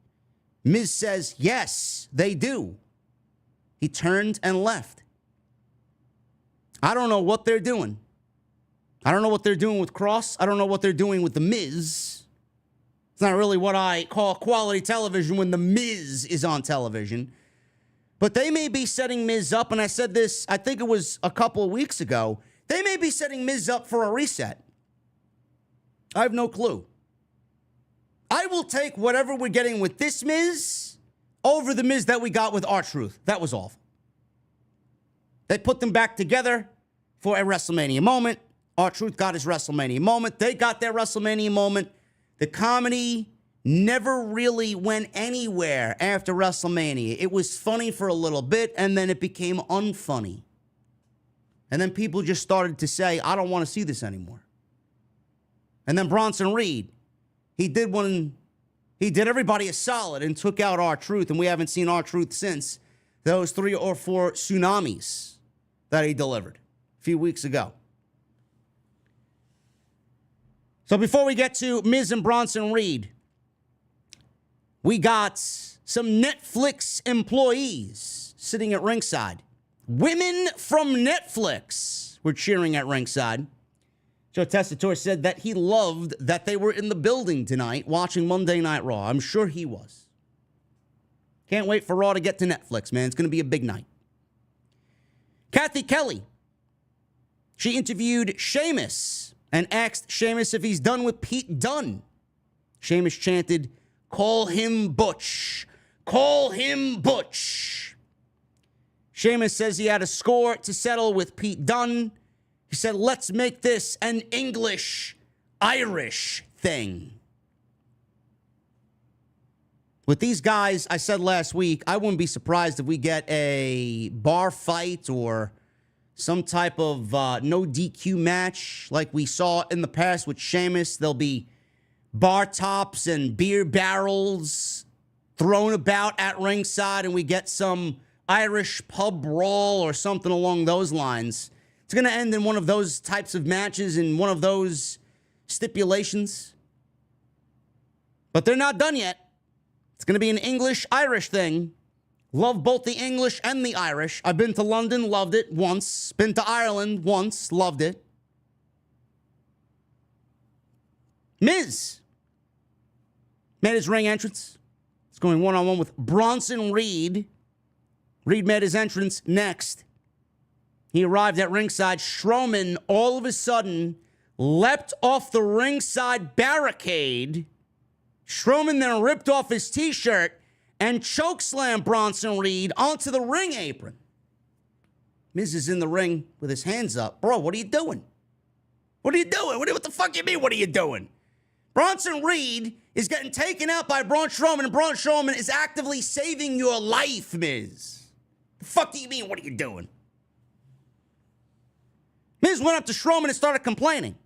Miz says, yes, they do. He turned and left. I don't know what they're doing. I don't know what they're doing with Kross. I don't know what they're doing with The Miz. It's not really what I call quality television when The Miz is on television. But they may be setting Miz up, and I said this, I think it was a couple of weeks ago. They may be setting Miz up for a reset. I have no clue. I will take whatever we're getting with this Miz over the Miz that we got with R-Truth. That was awful. They put them back together for a WrestleMania moment. R-Truth got his WrestleMania moment. They got their WrestleMania moment. The comedy never really went anywhere after WrestleMania. It was funny for a little bit, and then it became unfunny. And then people just started to say, I don't want to see this anymore. And then Bronson Reed, he did everybody a solid and took out R-Truth, and we haven't seen R-Truth since those 3 or 4 tsunamis that he delivered a few weeks ago. So before we get to Miz and Bronson Reed, we got some Netflix employees sitting at ringside. Women from Netflix were cheering at ringside. Joe Tessitore said that he loved that they were in the building tonight watching Monday Night Raw. I'm sure he was. Can't wait for Raw to get to Netflix, man. It's going to be a big night. Kathy Kelly. She interviewed Sheamus and asked Sheamus if he's done with Pete Dunne. Sheamus chanted, "Call him Butch. Call him Butch." Sheamus says he had a score to settle with Pete Dunne. He said, "Let's make this an English-Irish thing." With these guys, I said last week, I wouldn't be surprised if we get a bar fight or some type of no DQ match like we saw in the past with Sheamus. There'll be bar tops and beer barrels thrown about at ringside, and we get some Irish pub brawl or something along those lines. It's going to end in one of those types of matches and one of those stipulations. But they're not done yet. It's going to be an English-Irish thing. Love both the English and the Irish. I've been to London, loved it once. Been to Ireland once, loved it. Miz made his ring entrance. He's going one-on-one with Bronson Reed. Reed made his entrance next. He arrived at ringside. Strowman, all of a sudden, leapt off the ringside barricade. Strowman then ripped off his t-shirt and chokeslammed Bronson Reed onto the ring apron. Miz is in the ring with his hands up. Bro, what are you doing? What are you doing? What the fuck you mean, what are you doing? Bronson Reed is getting taken out by Braun Strowman, and Braun Strowman is actively saving your life, Miz. The fuck do you mean, what are you doing? Miz went up to Strowman and started complaining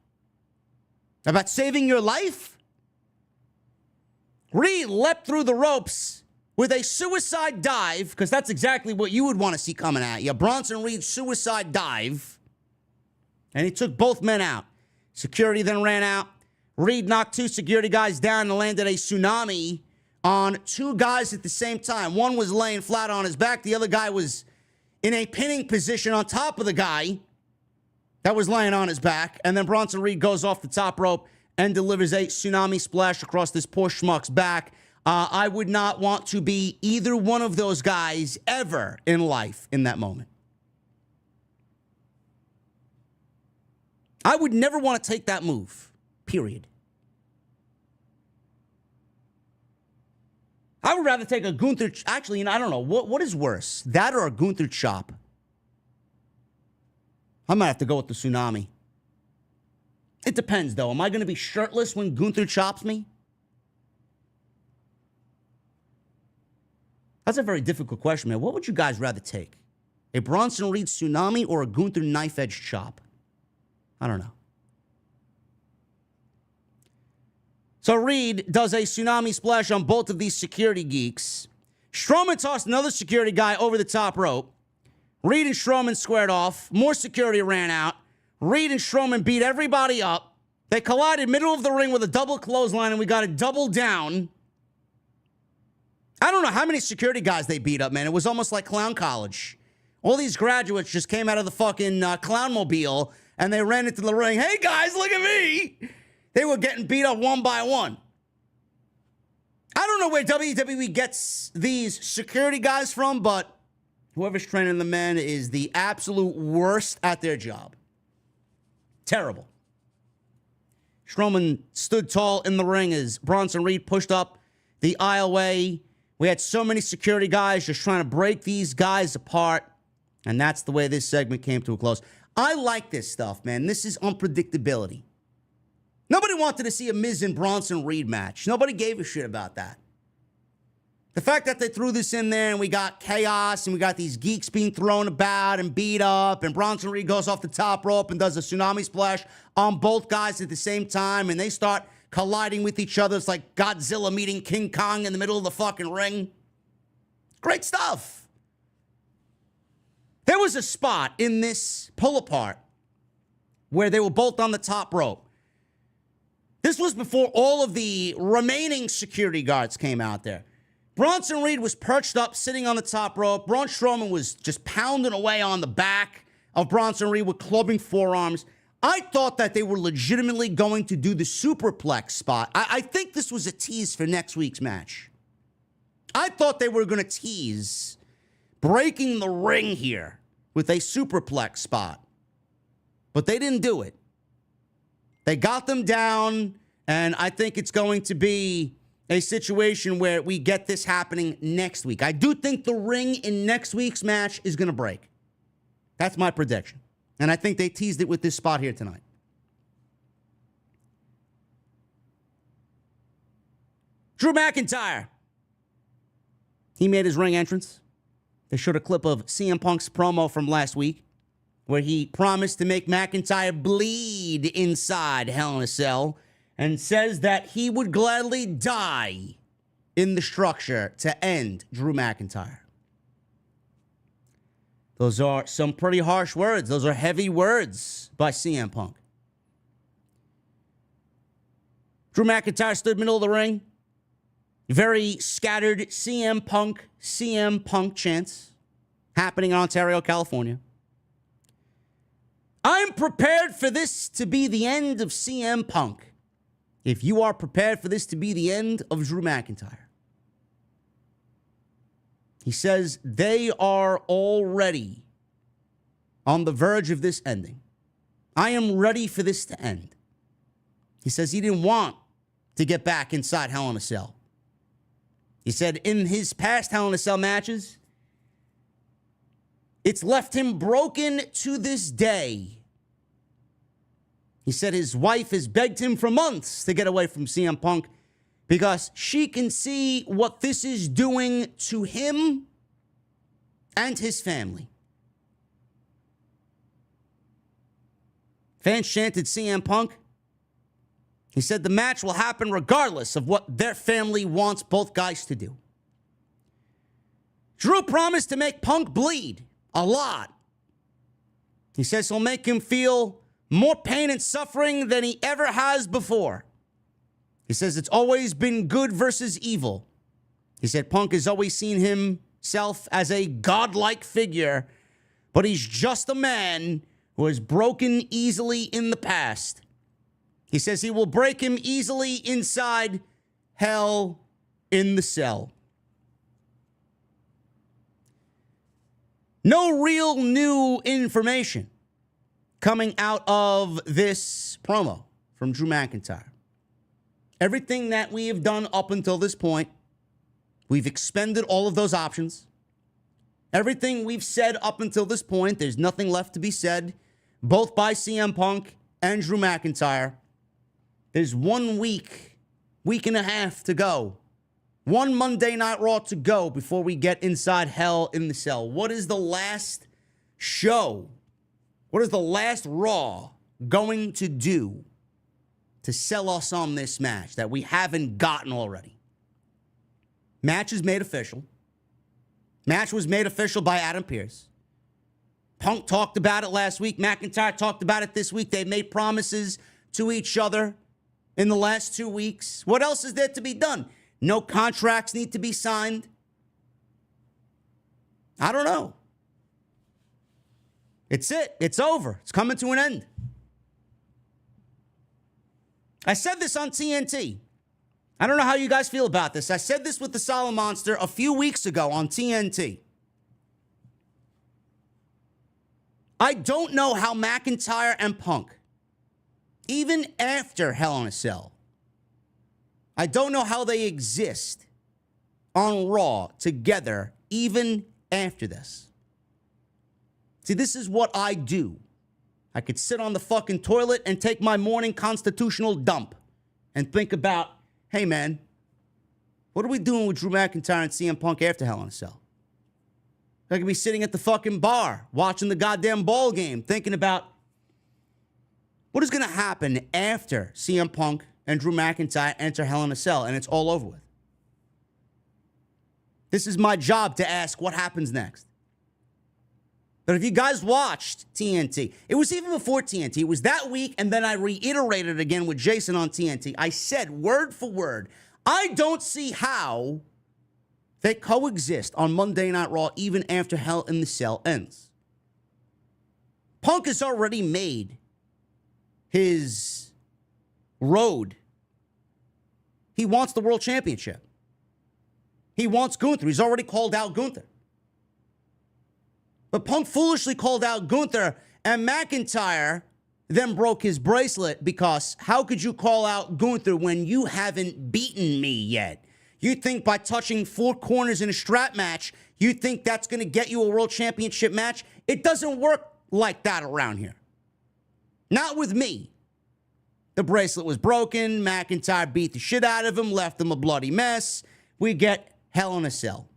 about saving your life. Reed leapt through the ropes with a suicide dive, because that's exactly what you would want to see coming at you. Bronson Reed's suicide dive. And he took both men out. Security then ran out. Reed knocked two security guys down and landed a tsunami on two guys at the same time. One was laying flat on his back. The other guy was in a pinning position on top of the guy that was laying on his back. And then Bronson Reed goes off the top rope and delivers a tsunami splash across this poor schmuck's back. I would not want to be either one of those guys ever in life in that moment. I would never want to take that move, period. I would rather take a Gunther... Actually, I don't know. What is worse, that or a Gunther chop? I might have to go with the tsunami. It depends, though. Am I going to be shirtless when Gunther chops me? That's a very difficult question, man. What would you guys rather take? A Bronson Reed tsunami or a Gunther knife-edge chop? I don't know. So Reed does a tsunami splash on both of these security geeks. Strowman tossed another security guy over the top rope. Reed and Strowman squared off. More security ran out. Reed and Strowman beat everybody up. They collided middle of the ring with a double clothesline, and we got a double down. I don't know how many security guys they beat up, man. It was almost like clown college. All these graduates just came out of the fucking clown mobile, and they ran into the ring. Hey, guys, look at me. They were getting beat up one by one. I don't know where WWE gets these security guys from, but whoever's training the men is the absolute worst at their job. Terrible. Strowman stood tall in the ring as Bronson Reed pushed up the aisleway. We had so many security guys just trying to break these guys apart. And that's the way this segment came to a close. I like this stuff, man. This is unpredictability. Nobody wanted to see a Miz and Bronson Reed match. Nobody gave a shit about that. The fact that they threw this in there and we got chaos and we got these geeks being thrown about and beat up and Bronson Reed goes off the top rope and does a tsunami splash on both guys at the same time and they start colliding with each other. It's like Godzilla meeting King Kong in the middle of the fucking ring. Great stuff. There was a spot in this pull-apart where they were both on the top rope. This was before all of the remaining security guards came out there. Bronson Reed was perched up, sitting on the top rope. Braun Strowman was just pounding away on the back of Bronson Reed with clubbing forearms. I thought that they were legitimately going to do the superplex spot. I think this was a tease for next week's match. I thought they were going to tease breaking the ring here with a superplex spot. But they didn't do it. They got them down, and I think it's going to be a situation where we get this happening next week. I do think the ring in next week's match is going to break. That's my prediction. And I think they teased it with this spot here tonight. Drew McIntyre. He made his ring entrance. They showed a clip of CM Punk's promo from last week where he promised to make McIntyre bleed inside Hell in a Cell and says that he would gladly die in the structure to end Drew McIntyre. Those are some pretty harsh words. Those are heavy words by CM Punk. Drew McIntyre stood middle of the ring. Very scattered CM Punk chants happening in Ontario, California. I'm prepared for this to be the end of CM Punk. If you are prepared for this to be the end of Drew McIntyre. He says they are already on the verge of this ending. I am ready for this to end. He says he didn't want to get back inside Hell in a Cell. He said in his past Hell in a Cell matches, it's left him broken to this day. He said his wife has begged him for months to get away from CM Punk because she can see what this is doing to him and his family. Fans chanted CM Punk. He said the match will happen regardless of what their family wants both guys to do. Drew promised to make Punk bleed a lot. He says he'll make him feel more pain and suffering than he ever has before. He says it's always been good versus evil. He said Punk has always seen himself as a godlike figure, but he's just a man who has broken easily in the past. He says he will break him easily inside Hell in the Cell. No real new information coming out of this promo from Drew McIntyre. Everything that we have done up until this point, we've expended all of those options. Everything we've said up until this point, there's nothing left to be said, both by CM Punk and Drew McIntyre. There's 1 week and a half to go. One Monday Night Raw to go before we get inside Hell in the Cell. What is the last show? What is the last Raw going to do to sell us on this match that we haven't gotten already? Match is made official. Match was made official by Adam Pearce. Punk talked about it last week. McIntyre talked about it this week. They made promises to each other in the last 2 weeks. What else is there to be done? No contracts need to be signed. I don't know. It's it. It's over. It's coming to an end. I said this on TNT. I don't know how you guys feel about this. I said this with the Solid Monster a few weeks ago on TNT. I don't know how McIntyre and Punk, even after Hell in a Cell, I don't know how they exist on Raw together even after this. See, this is what I do. I could sit on the fucking toilet and take my morning constitutional dump and think about, hey, man, what are we doing with Drew McIntyre and CM Punk after Hell in a Cell? I could be sitting at the fucking bar watching the goddamn ball game thinking about what is going to happen after CM Punk and Drew McIntyre enter Hell in a Cell and it's all over with. This is my job to ask what happens next. But if you guys watched TNT, it was even before TNT. It was that week, and then I reiterated it again with Jason on TNT. I said word for word, I don't see how they coexist on Monday Night Raw even after Hell in the Cell ends. Punk has already made his road. He wants the world championship. He wants Gunther. He's already called out Gunther. But Punk foolishly called out Gunther, and McIntyre then broke his bracelet, because how could you call out Gunther when you haven't beaten me yet? You think by touching 4 corners in a strap match, you think that's going to get you a world championship match? It doesn't work like that around here. Not with me. The bracelet was broken. McIntyre beat the shit out of him, left him a bloody mess. We get Hell in a Cell.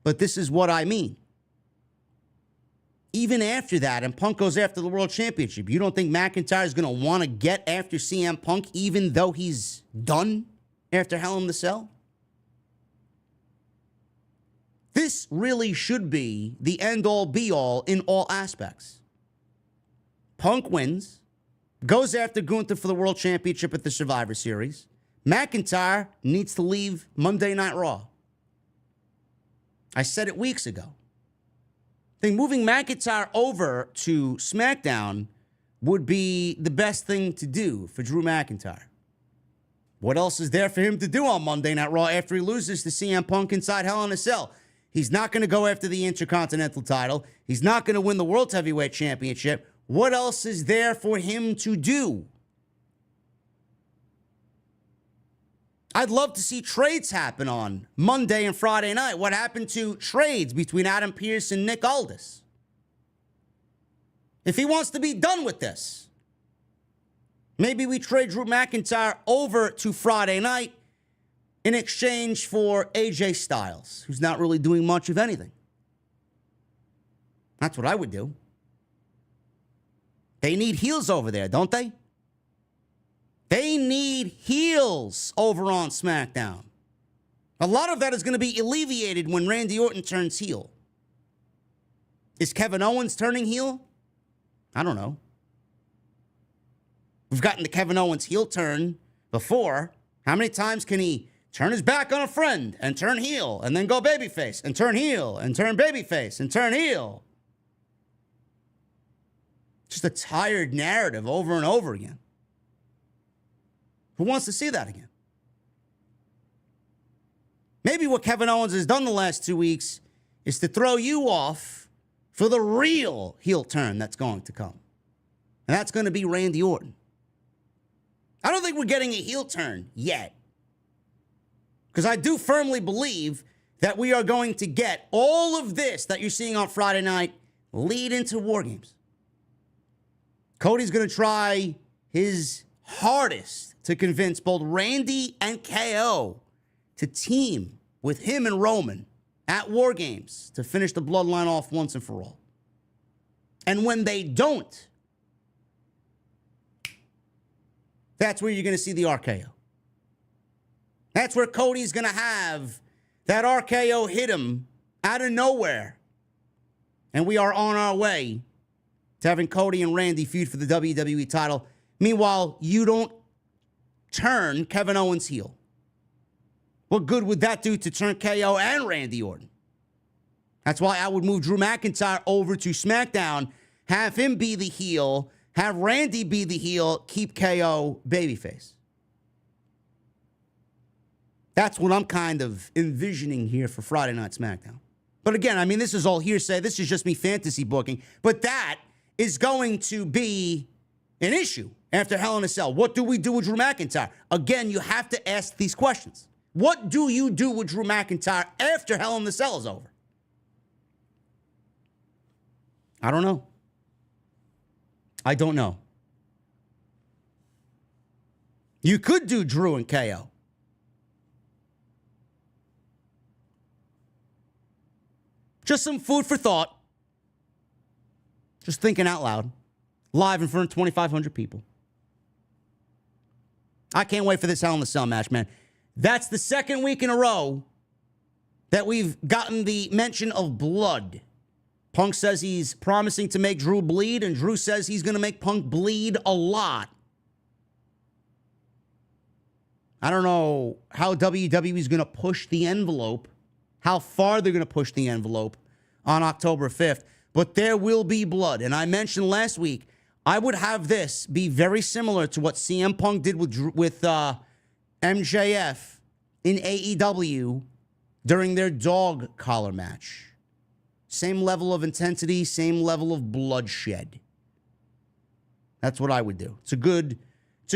But this is what I mean. Even after that, and Punk goes after the world championship, you don't think McIntyre is going to want to get after CM Punk even though he's done after Hell in the Cell? This really should be the end-all, be-all in all aspects. Punk wins, goes after Gunther for the world championship at the Survivor Series. McIntyre needs to leave Monday Night Raw. I said it weeks ago. I think moving McIntyre over to SmackDown would be the best thing to do for Drew McIntyre. What else is there for him to do on Monday Night Raw after he loses to CM Punk inside Hell in a Cell? He's not going to go after the Intercontinental title. He's not going to win the World Heavyweight Championship. What else is there for him to do? I'd love to see trades happen on Monday and Friday night. What happened to trades between Adam Pearce and Nick Aldis? If he wants to be done with this, maybe we trade Drew McIntyre over to Friday night in exchange for AJ Styles, who's not really doing much of anything. That's what I would do. They need heels over there, don't they? They need heels over on SmackDown. A lot of that is going to be alleviated when Randy Orton turns heel. Is Kevin Owens turning heel? I don't know. We've gotten the Kevin Owens heel turn before. How many times can he turn his back on a friend and turn heel and then go babyface and turn heel and turn babyface and turn heel? Just a tired narrative over and over again. Who wants to see that again? Maybe what Kevin Owens has done the last 2 weeks is to throw you off for the real heel turn that's going to come. And that's going to be Randy Orton. I don't think we're getting a heel turn yet. Because I do firmly believe that we are going to get all of this that you're seeing on Friday night lead into War Games. Cody's going to try his hardest to convince both Randy and KO to team with him and Roman at War Games to finish the bloodline off once and for all. And when they don't, that's where you're going to see the RKO. That's where Cody's going to have that RKO hit him out of nowhere. And we are on our way to having Cody and Randy feud for the WWE title. Meanwhile, you don't turn Kevin Owens heel. What good would that do to turn KO and Randy Orton? That's why I would move Drew McIntyre over to SmackDown, have him be the heel, have Randy be the heel, keep KO babyface. That's what I'm kind of envisioning here for Friday Night SmackDown. But again, I mean, this is all hearsay. This is just me fantasy booking. But that is going to be an issue after Hell in a Cell. What do we do with Drew McIntyre? Again, you have to ask these questions. What do you do with Drew McIntyre after Hell in the Cell is over? I don't know. I don't know. You could do Drew and KO. Just some food for thought. Just thinking out loud. Live in front of 2,500 people. I can't wait for this Hell in the Cell match, man. That's the second week in a row that we've gotten the mention of blood. Punk says he's promising to make Drew bleed, and Drew says he's going to make Punk bleed a lot. I don't know how WWE is going to push the envelope, how far they're going to push the envelope on October 5th, but there will be blood. And I mentioned last week, I would have this be very similar to what CM Punk did with MJF in AEW during their dog collar match. Same level of intensity, same level of bloodshed. That's what I would do. It's a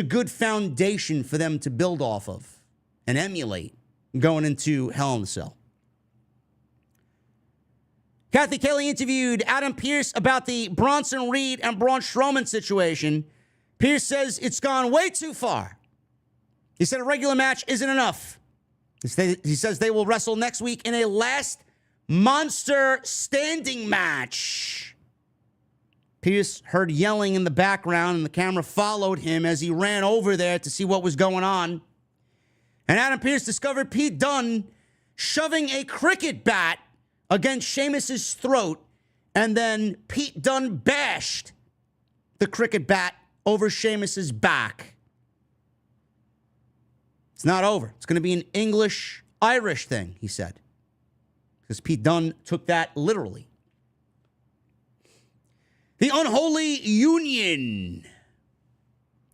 good foundation for them to build off of and emulate going into Hell in a Cell. Kathy Kelly interviewed Adam Pearce about the Bronson Reed and Braun Strowman situation. Pearce says it's gone way too far. He said a regular match isn't enough. He says they will wrestle next week in a last monster standing match. Pearce heard yelling in the background, and the camera followed him as he ran over there to see what was going on. And Adam Pearce discovered Pete Dunne shoving a cricket bat against Sheamus's throat, and then Pete Dunne bashed the cricket bat over Sheamus's back. It's not over. It's going to be an English-Irish thing, he said, because Pete Dunne took that literally. The Unholy Union.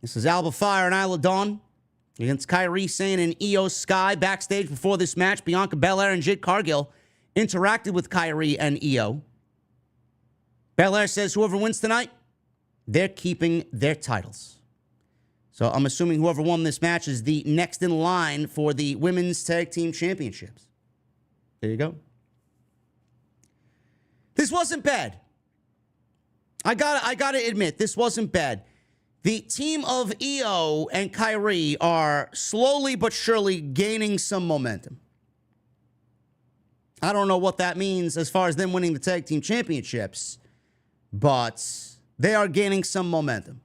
This is Alba Fire and Isla Dawn against Kairi, Sane, and Io Sky. Backstage before this match, Bianca Belair and Jade Cargill interacted with Kairi and Io. Belair says whoever wins tonight, they're keeping their titles. So I'm assuming whoever won this match is the next in line for the Women's Tag Team Championships. There you go. This wasn't bad. I gotta admit, this wasn't bad. The team of Io and Kairi are slowly but surely gaining some momentum. I don't know what that means as far as them winning the tag team championships, but they are gaining some momentum.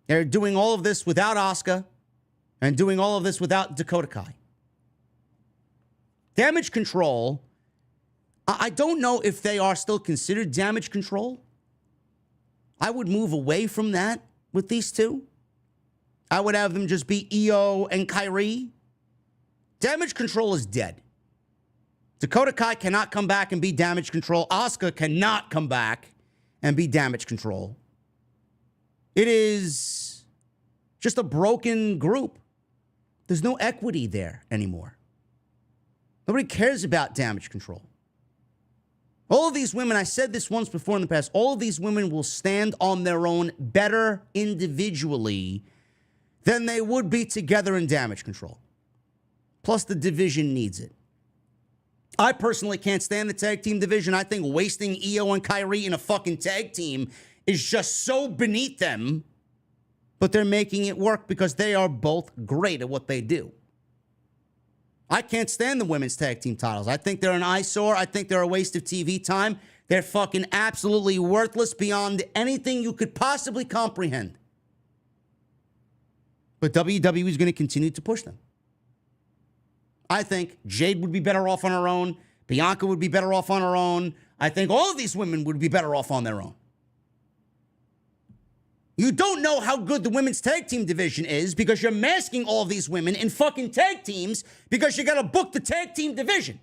They're doing all of this without Asuka and doing all of this without Dakota Kai. Damage Control, I don't know if they are still considered Damage Control. I would move away from that with these two. I would have them just be Io and Kairi. Damage Control is dead. Dakota Kai cannot come back and be Damage Control. Asuka cannot come back and be Damage Control. It is just a broken group. There's no equity there anymore. Nobody cares about Damage Control. All of these women, I said this once before in the past, all of these women will stand on their own better individually than they would be together in Damage Control. Plus, the division needs it. I personally can't stand the tag team division. I think wasting Io and Kairi in a fucking tag team is just so beneath them. But they're making it work because they are both great at what they do. I can't stand the women's tag team titles. I think they're an eyesore. I think they're a waste of TV time. They're fucking absolutely worthless beyond anything you could possibly comprehend. But WWE is going to continue to push them. I think Jade would be better off on her own. Bianca would be better off on her own. I think all of these women would be better off on their own. You don't know how good the women's tag team division is because you're masking all of these women in fucking tag teams because you got to book the tag team division.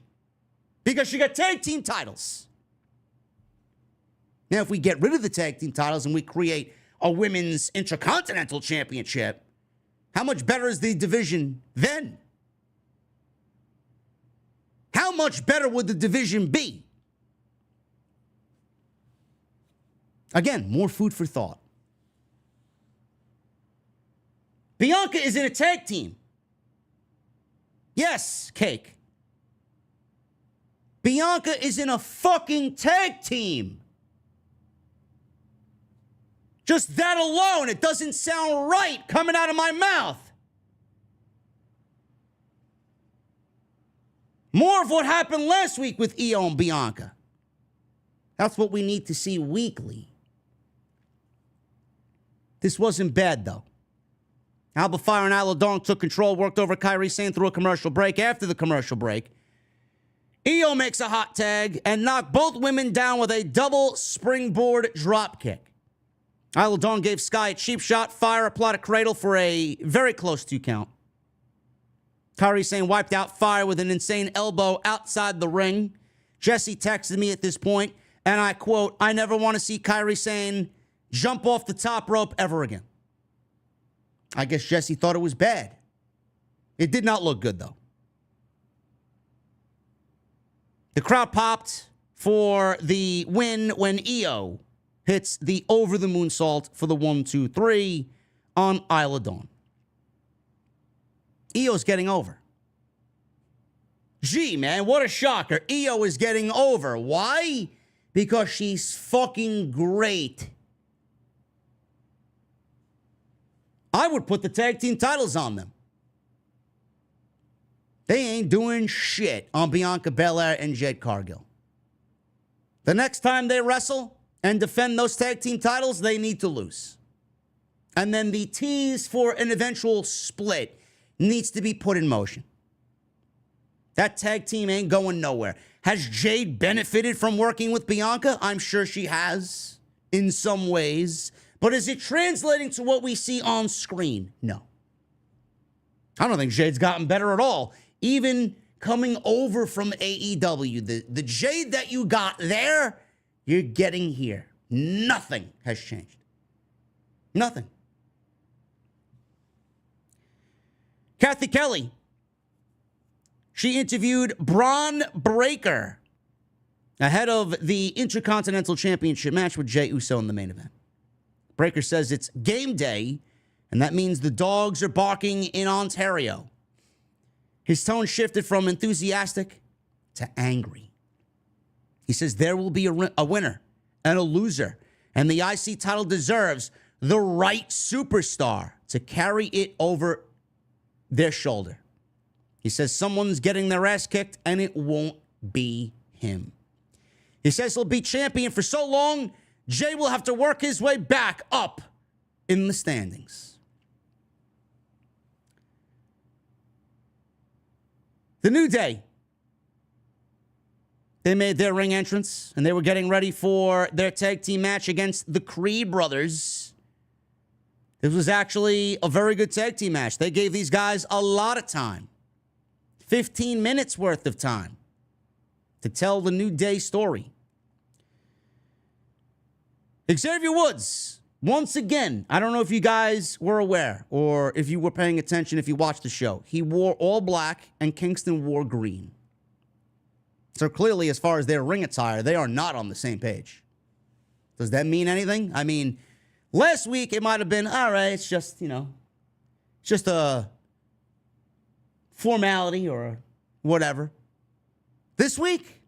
Because you got tag team titles. Now, if we get rid of the tag team titles and we create a women's Intercontinental Championship, how much better is the division then? How much better would the division be? Again, more food for thought. Bianca is in a tag team. Yes, Cake. Bianca is in a fucking tag team. Just that alone, it doesn't sound right coming out of my mouth. More of what happened last week with Io and Bianca. That's what we need to see weekly. This wasn't bad, though. Alba Fire and Isla Dawn took control, worked over Kairi Sane through a commercial break. After the commercial break, Io makes a hot tag and knocked both women down with a double springboard drop kick. Isla Dawn gave Sky a cheap shot. Fire applied a cradle for a very close 2 count. Kairi Sane wiped out Fire with an insane elbow outside the ring. Jesse texted me at this point, and I quote, "I never want to see Kairi Sane jump off the top rope ever again." I guess Jesse thought it was bad. It did not look good, though. The crowd popped for the win when Io hits the over-the-moon salt for the 1, 2, 3 on Isla Dawn. Io's getting over. Gee, man, what a shocker. Io is getting over. Why? Because she's fucking great. I would put the tag team titles on them. They ain't doing shit on Bianca Belair and Jade Cargill. The next time they wrestle and defend those tag team titles, they need to lose. And then the tease for an eventual split needs to be put in motion. That tag team ain't going nowhere. Has Jade benefited from working with Bianca? I'm sure she has in some ways. But is it translating to what we see on screen? No. I don't think Jade's gotten better at all. Even coming over from AEW, the Jade that you got there, you're getting here. Nothing has changed. Nothing. Kathy Kelly. She interviewed Bron Breakker ahead of the Intercontinental Championship match with Jey Uso in the main event. Breakker says it's game day, and that means the dogs are barking in Ontario. His tone shifted from enthusiastic to angry. He says there will be a winner and a loser, and the IC title deserves the right superstar to carry it over their shoulder. He says someone's getting their ass kicked, and it won't be him. He says he'll be champion for so long, Jey will have to work his way back up in the standings. The New Day. They made their ring entrance, and they were getting ready for their tag team match against the Creed brothers. This was actually a very good tag team match. They gave these guys a lot of time. 15 minutes worth of time to tell the New Day story. Xavier Woods, once again, I don't know if you guys were aware or if you were paying attention, if you watched the show. He wore all black and Kingston wore green. So clearly, as far as their ring attire, they are not on the same page. Does that mean anything? I mean, last week it might have been, all right, it's just, just a formality or whatever. This week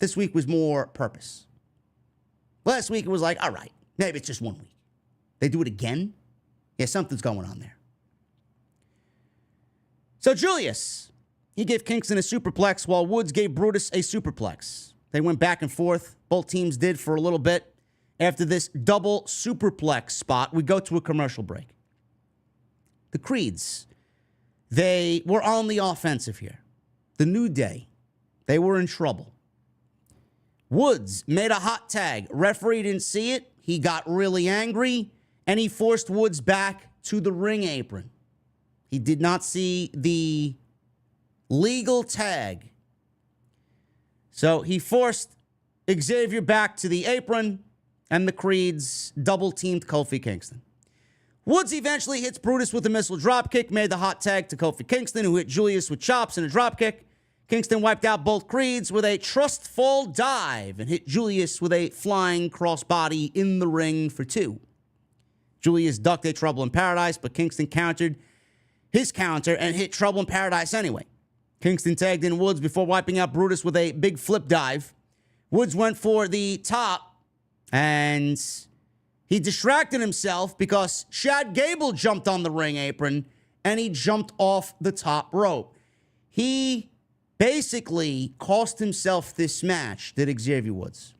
was more purpose. Last week it was like, all right, maybe it's just 1 week. They do it again? Yeah, something's going on there. So Julius, he gave Kingston a superplex while Woods gave Brutus a superplex. They went back and forth. Both teams did for a little bit. After this double superplex spot, we go to a commercial break. The Creeds, they were on the offensive here. The New Day, they were in trouble. Woods made a hot tag. Referee didn't see it. He got really angry, and he forced Woods back to the ring apron. He did not see the legal tag. So he forced Xavier back to the apron, and the Creeds double-teamed Kofi Kingston. Woods eventually hits Brutus with a missile dropkick, made the hot tag to Kofi Kingston, who hit Julius with chops and a dropkick. Kingston wiped out both Creeds with a trust fall dive and hit Julius with a flying crossbody in the ring for 2. Julius ducked a Trouble in Paradise, but Kingston countered his counter and hit Trouble in Paradise anyway. Kingston tagged in Woods before wiping out Brutus with a big flip dive. Woods went for the top, and he distracted himself because Chad Gable jumped on the ring apron, and he jumped off the top rope. He basically cost himself this match, did Xavier Woods.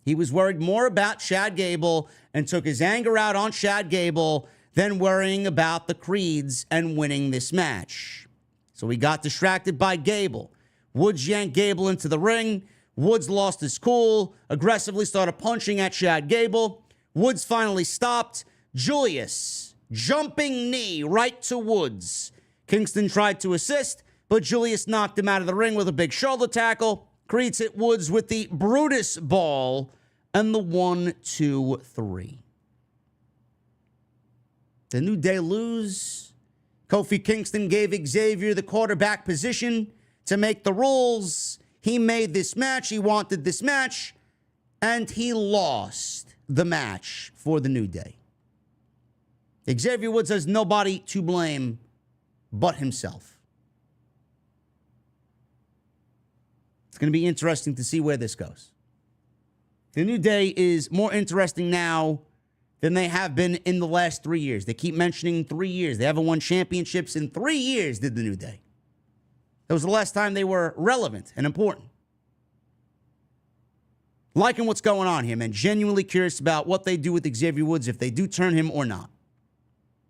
He was worried more about Chad Gable and took his anger out on Chad Gable than worrying about the Creeds and winning this match. So he got distracted by Gable. Woods yanked Gable into the ring. Woods lost his cool, aggressively started punching at Chad Gable. Woods finally stopped. Julius, jumping knee right to Woods. Kingston tried to assist, but Julius knocked him out of the ring with a big shoulder tackle. Creeds hit Woods with the Brutus ball and the 1, 2, 3. The New Day lose. Kofi Kingston gave Xavier the quarterback position to make the rules. He made this match. He wanted this match. and he lost the match for the New Day. Xavier Woods has nobody to blame but himself. It's going to be interesting to see where this goes. The New Day is more interesting now than they have been in the last 3 years. They keep mentioning 3 years. They haven't won championships in 3 years, did the New Day. That was the last time they were relevant and important. Liking what's going on here, man. Genuinely curious about what they do with Xavier Woods, if they do turn him or not.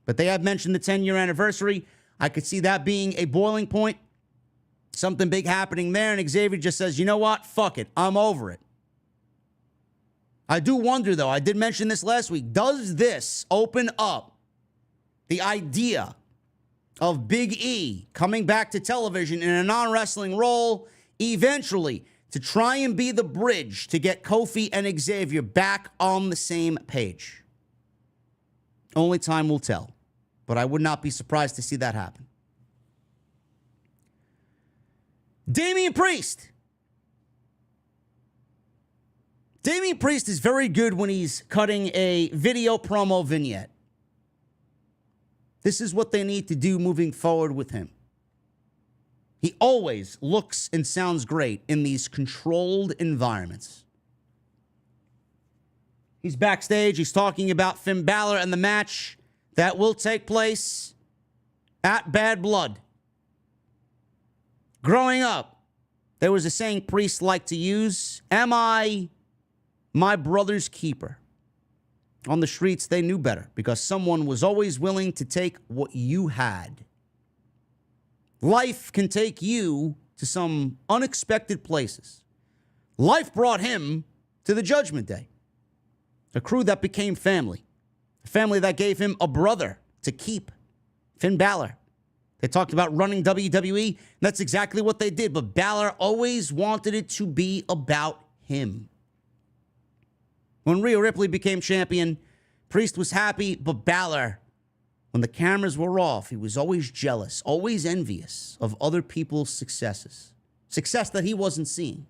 But they have mentioned the 10-year anniversary. I could see that being a boiling point. Something big happening there, and Xavier just says, you know what? Fuck it. I'm over it. I do wonder, though, I did mention this last week, does this open up the idea of Big E coming back to television in a non-wrestling role eventually to try and be the bridge to get Kofi and Xavier back on the same page? Only time will tell, but I would not be surprised to see that happen. Damian Priest. Damian Priest is very good when he's cutting a video promo vignette. This is what they need to do moving forward with him. He always looks and sounds great in these controlled environments. He's backstage. He's talking about Finn Balor and the match that will take place at Bad Blood. Growing up, there was a saying priests like to use, am I my brother's keeper? On the streets, they knew better because someone was always willing to take what you had. Life can take you to some unexpected places. Life brought him to the Judgment Day. A crew that became family. A family that gave him a brother to keep. Finn Balor. They talked about running WWE. And that's exactly what they did. But Balor always wanted it to be about him. When Rhea Ripley became champion, Priest was happy, but Balor, when the cameras were off, he was always jealous, always envious of other people's successes. Success that he wasn't seeing.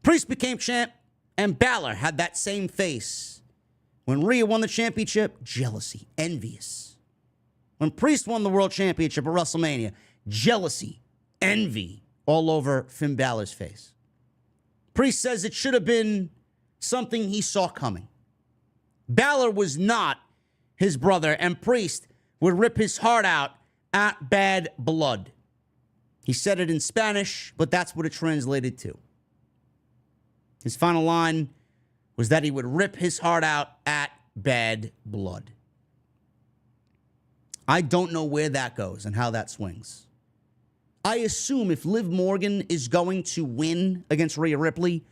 Priest became champ, and Balor had that same face. When Rhea won the championship, jealousy, envious. When Priest won the world championship at WrestleMania, jealousy, envy all over Finn Balor's face. Priest says it should have been something he saw coming. Balor was not his brother, and Priest would rip his heart out at Bad Blood. He said it in Spanish, but that's what it translated to. His final line was that he would rip his heart out at Bad Blood. I don't know where that goes and how that swings. I assume if Liv Morgan is going to win against Rhea Ripley,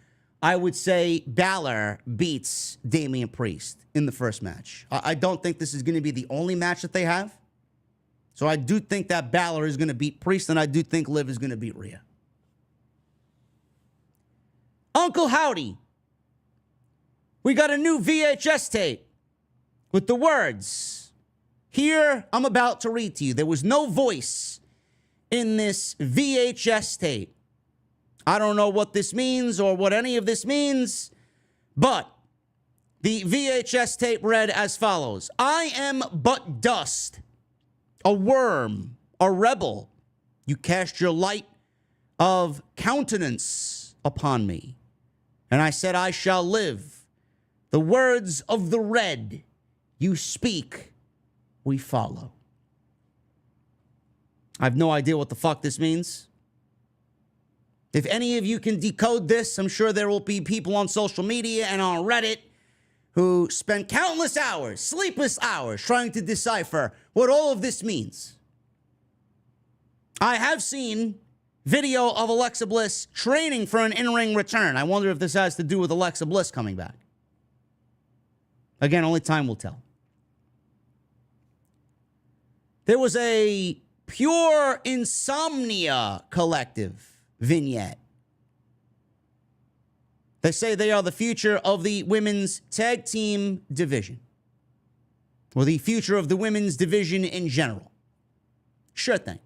I would say Balor beats Damian Priest in the first match. I don't think this is going to be the only match that they have. So I do think that Balor is going to beat Priest, and I do think Liv is going to beat Rhea. Uncle Howdy. We got a new VHS tape with the words, here I'm about to read to you. There was no voice in this VHS tape. I don't know what this means or what any of this means, but the VHS tape read as follows. I am but dust, a worm, a rebel. You cast your light of countenance upon me. And I said, I shall live. The words of the red you speak, we follow. I have no idea what the fuck this means. If any of you can decode this, I'm sure there will be people on social media and on Reddit who spend countless hours, sleepless hours, trying to decipher what all of this means. I have seen video of Alexa Bliss training for an in-ring return. I wonder if this has to do with Alexa Bliss coming back. Again, only time will tell. There was a Pure Insomnia Collective vignette. They say they are the future of the women's tag team division, or the future of the women's division in general. Sure thing.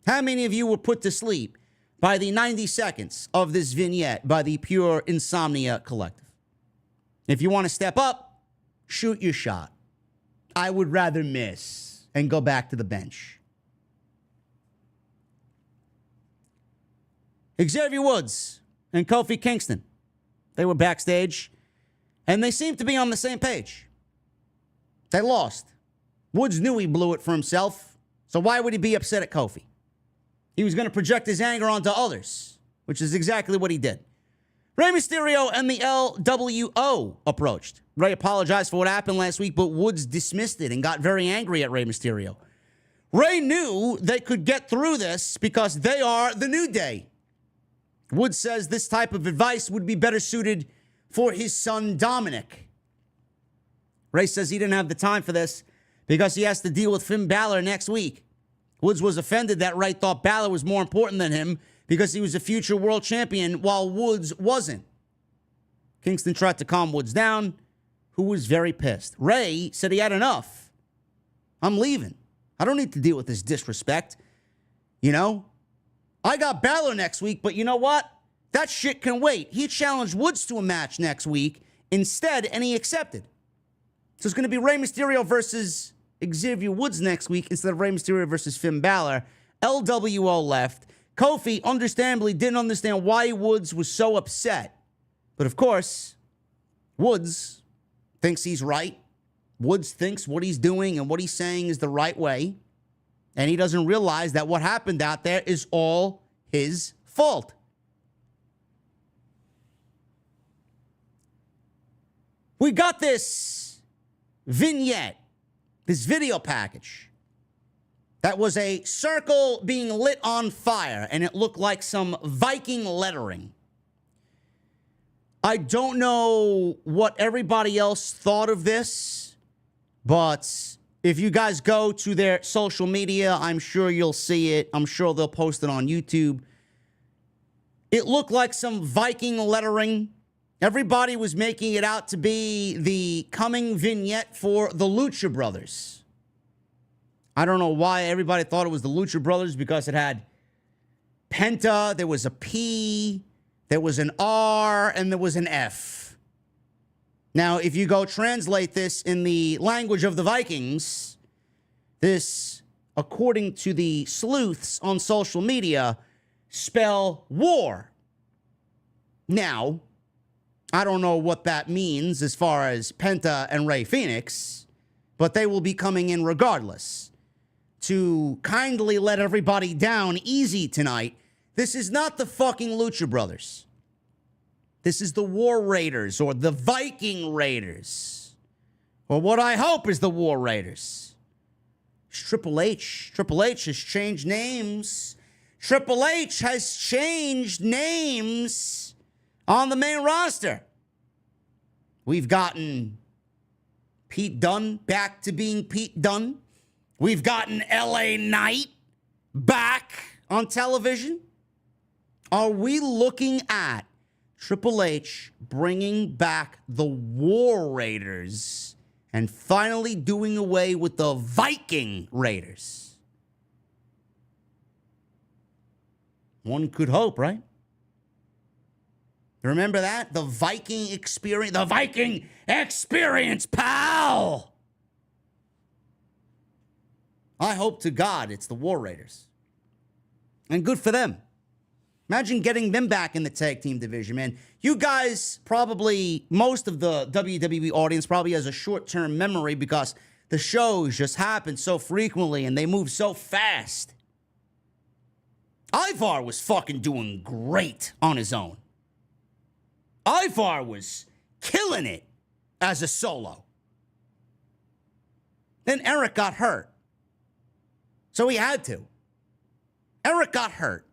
How many of you were put to sleep by the 90 seconds of this vignette by the Pure Insomnia Collective. If you want to step up, shoot your shot. I would rather miss and go back to the bench. Xavier Woods and Kofi Kingston, they were backstage, and they seemed to be on the same page. They lost. Woods knew he blew it for himself, so why would he be upset at Kofi? He was going to project his anger onto others, which is exactly what he did. Rey Mysterio and the LWO approached. Rey apologized for what happened last week, but Woods dismissed it and got very angry at Rey Mysterio. Rey knew they could get through this because they are the New Day. Woods says this type of advice would be better suited for his son, Dominic. Rey says he didn't have the time for this because he has to deal with Finn Balor next week. Woods was offended that Rey thought Balor was more important than him because he was a future world champion while Woods wasn't. Kingston tried to calm Woods down, who was very pissed. Rey said he had enough. I'm leaving. I don't need to deal with this disrespect. You know? I got Balor next week, but you know what? That shit can wait. He challenged Woods to a match next week instead, and he accepted. So it's going to be Rey Mysterio versus Xavier Woods next week instead of Rey Mysterio versus Finn Balor. LWO left. Kofi understandably didn't understand why Woods was so upset. But of course, Woods thinks he's right. Woods thinks what he's doing and what he's saying is the right way. And he doesn't realize that what happened out there is all his fault. We got this vignette, this video package, that was a circle being lit on fire, and it looked like some Viking lettering. I don't know what everybody else thought of this, but if you guys go to their social media, I'm sure you'll see it. I'm sure they'll post it on YouTube. It looked like some Viking lettering. Everybody was making it out to be the coming vignette for the Lucha Brothers. I don't know why everybody thought it was the Lucha Brothers, because it had Penta, there was a P, there was an R, and there was an F. Now, if you go translate this in the language of the Vikings, this, according to the sleuths on social media, spell war. Now, I don't know what that means as far as Penta and Rey Fenix, but they will be coming in regardless. To kindly let everybody down easy tonight, this is not the fucking Lucha Brothers. This is the War Raiders, or the Viking Raiders, or what I hope is the War Raiders. It's Triple H. Triple H has changed names. Triple H has changed names on the main roster. We've gotten Pete Dunne back to being Pete Dunne. We've gotten LA Knight back on television. Are we looking at Triple H bringing back the War Raiders and finally doing away with the Viking Raiders? One could hope, right? Remember that? The Viking experience. The Viking experience, pal! I hope to God it's the War Raiders. And good for them. Imagine getting them back in the tag team division, man. You guys probably, most of the WWE audience probably has a short-term memory because the shows just happen so frequently and they move so fast. Ivar was fucking doing great on his own. Ivar was killing it as a solo. Then Eric got hurt. So he had to. Eric got hurt.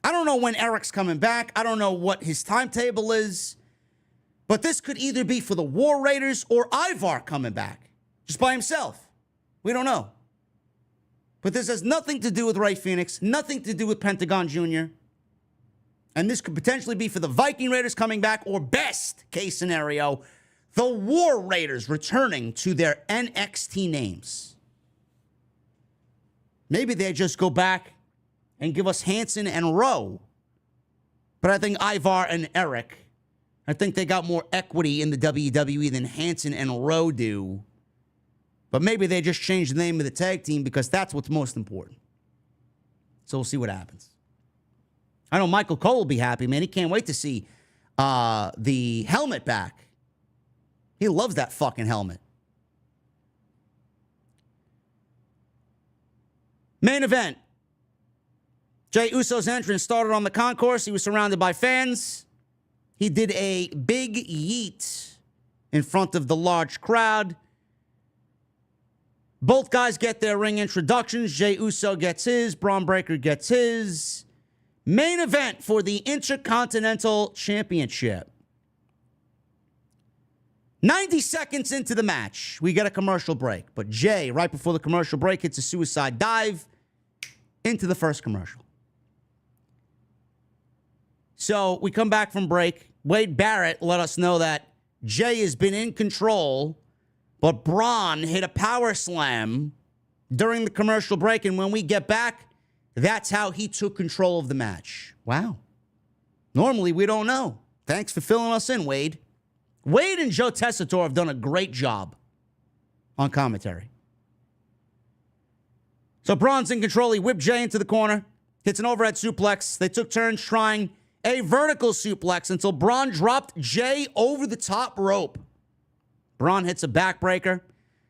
I don't know when Eric's coming back. I don't know what his timetable is. But this could either be for the War Raiders or Ivar coming back. Just by himself. We don't know. But this has nothing to do with Rey Fenix. Nothing to do with Pentagon Jr. And this could potentially be for the Viking Raiders coming back. Or best case scenario, the War Raiders returning to their NXT names. Maybe they just go back and give us Hanson and Rowe. But I think Ivar and Eric, I think they got more equity in the WWE than Hanson and Rowe do. But maybe they just changed the name of the tag team because that's what's most important. So we'll see what happens. I know Michael Cole will be happy, man. He can't wait to see the helmet back. He loves that fucking helmet. Main event. Jey Uso's entrance started on the concourse. He was surrounded by fans. He did a big yeet in front of the large crowd. Both guys get their ring introductions. Jey Uso gets his. Braun Breaker gets his. Main event for the Intercontinental Championship. 90 seconds into the match, we get a commercial break. But Jey, right before the commercial break, hits a suicide dive into the first commercial. So we come back from break. Wade Barrett let us know that Jey has been in control, but Braun hit a power slam during the commercial break. And when we get back, that's how he took control of the match. Wow. Normally, we don't know. Thanks for filling us in, Wade. Wade and Joe Tessitore have done a great job on commentary. So Braun's in control. He whipped Jey into the corner, hits an overhead suplex. They took turns trying a vertical suplex until Braun dropped Jey over the top rope. Braun hits a backbreaker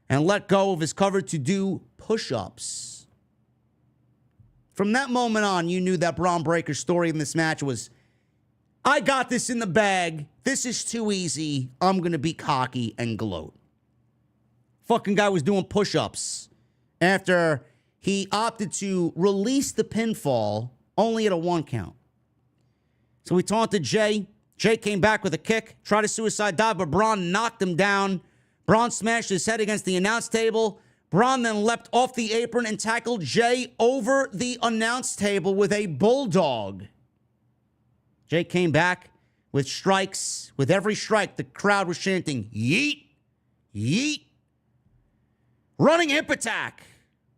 and let go of his cover to do push-ups. From that moment on, you knew that Braun Breaker's story in this match was, I got this in the bag. This is too easy. I'm going to be cocky and gloat. Fucking guy was doing push-ups after he opted to release the pinfall only at a 1 count. So he taunted Jey. Jey came back with a kick, tried a suicide dive, but Braun knocked him down. Braun smashed his head against the announce table. Braun then leapt off the apron and tackled Jey over the announce table with a bulldog. Jey came back with strikes. With every strike, the crowd was chanting, yeet, yeet. Running hip attack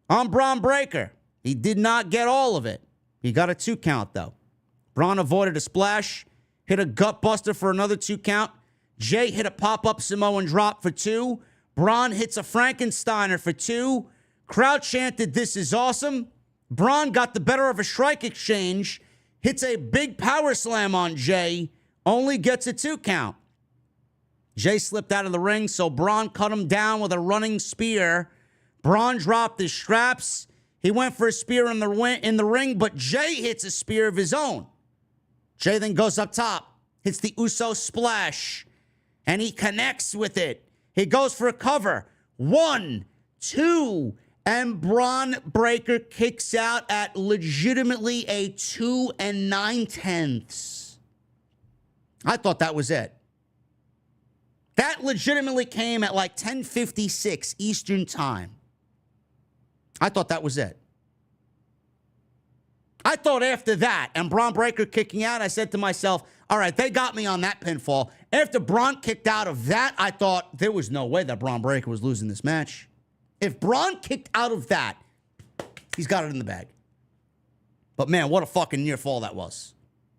on Braun Breaker. He did not get all of it. He got a 2 count, though. Braun avoided a splash, hit a gut buster for another 2 count. Jey hit a pop-up Samoan drop for 2. Braun hits a Frankensteiner for 2. Crowd chanted, this is awesome. Braun got the better of a strike exchange, hits a big power slam on Jey, only gets a 2 count. Jey slipped out of the ring, so Braun cut him down with a running spear. Braun dropped his straps. He went for a spear in the ring, but Jey hits a spear of his own. Jey then goes up top, hits the Uso splash, and he connects with it. He goes for a cover. 1, 2, and Braun Breaker kicks out at legitimately a 2 9/10. I thought that was it. That legitimately came at like 10:56 Eastern Time. I thought that was it. I thought after that and Braun Breaker kicking out, I said to myself, all right, they got me on that pinfall. After Braun kicked out of that, I thought there was no way that Braun Breaker was losing this match. If Braun kicked out of that, he's got it in the bag. But man, what a fucking near fall that was.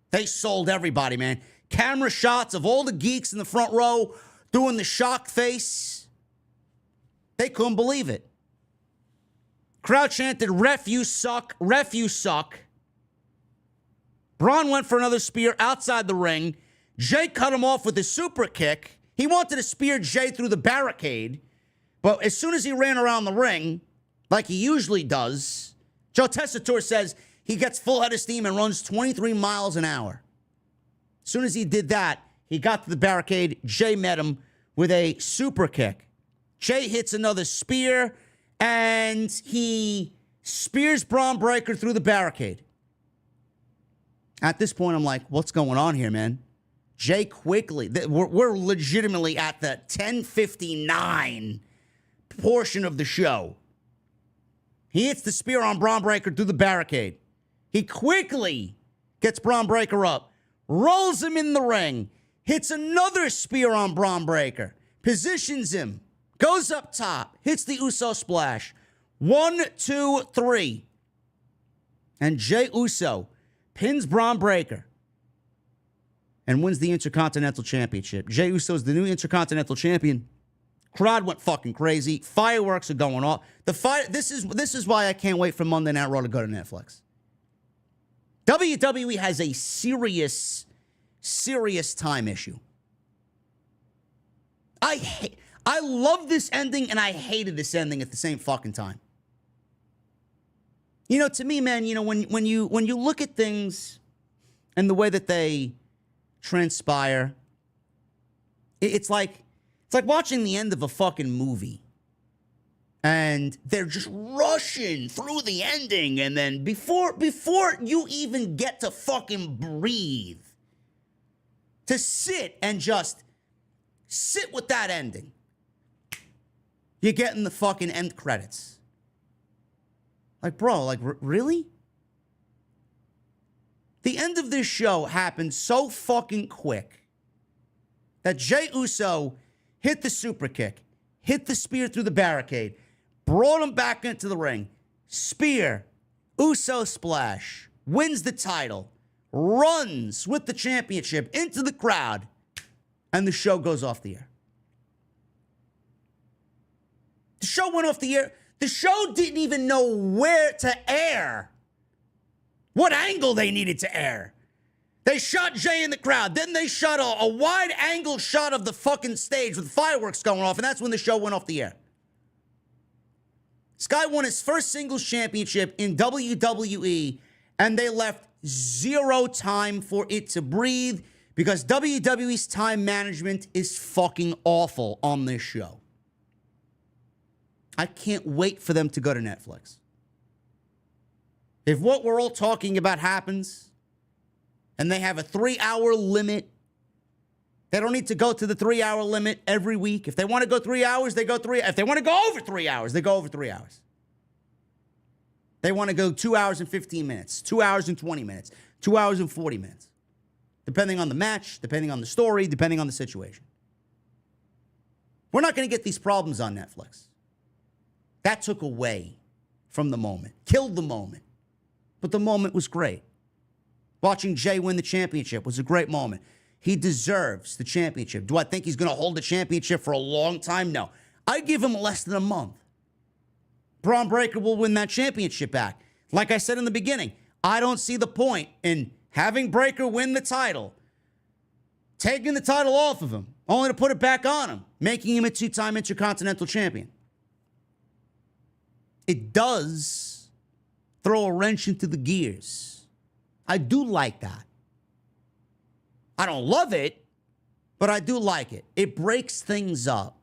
They sold everybody, man. Camera shots of all the geeks in the front row doing the shock face. They couldn't believe it. Crowd chanted, ref, you suck. Ref, you suck. Braun went for another spear outside the ring. Jey cut him off with a super kick. He wanted to spear Jey through the barricade. But as soon as he ran around the ring, like he usually does, Joe Tessitore says he gets full head of steam and runs 23 miles an hour. As soon as he did that, he got to the barricade. Jey met him with a super kick. Jey hits another spear, and he spears Braun Breaker through the barricade. At this point, I'm like, what's going on here, man? Jey quickly, we're legitimately at the 10:59 portion of the show. He hits the spear on Braun Breaker through the barricade. He quickly gets Braun Breaker up, rolls him in the ring, hits another spear on Braun Breaker, positions him, goes up top, hits the Uso splash. 1, 2, 3. And Jey Uso pins Braun Breaker and wins the Intercontinental Championship. Jey Uso is the new Intercontinental Champion. Crowd went fucking crazy. Fireworks are going off. This is why I can't wait for Monday Night Raw to go to Netflix. WWE has a serious time issue. I love this ending and I hated this ending at the same fucking time. You know, to me, man, you know, when you look at things and the way that they transpire, it's like watching the end of a fucking movie. And they're just rushing through the ending, and then before you even get to fucking breathe, to sit and just sit with that ending, you're getting the fucking end credits. Like, bro, like, really? The end of this show happened so fucking quick that Jey Uso hit the super kick, hit the spear through the barricade, brought him back into the ring, spear, Uso splash, wins the title, runs with the championship into the crowd, and the show goes off the air. The show went off the air. The show didn't even know where to air, what angle they needed to air. They shot Jey in the crowd. Then they shot a wide-angle shot of the fucking stage with fireworks going off, and that's when the show went off the air. This guy won his first singles championship in WWE, and they left zero time for it to breathe because WWE's time management is fucking awful on this show. I can't wait for them to go to Netflix. If what we're all talking about happens, and they have a 3-hour limit, they don't need to go to the 3-hour limit every week. If they want to go 3 hours, they go 3. If they want to go over 3 hours, they go over 3 hours. They want to go 2 hours and 15 minutes, 2 hours and 20 minutes, 2 hours and 40 minutes, depending on the match, depending on the story, depending on the situation. We're not going to get these problems on Netflix. That took away from the moment, killed the moment. But the moment was great. Watching Jey win the championship was a great moment. He deserves the championship. Do I think he's going to hold the championship for a long time? No. I'd give him less than a month. Braun Breaker will win that championship back. Like I said in the beginning, I don't see the point in having Breaker win the title, taking the title off of him, only to put it back on him, making him a 2-time Intercontinental Champion. It does throw a wrench into the gears. I do like that. I don't love it, but I do like it. It breaks things up.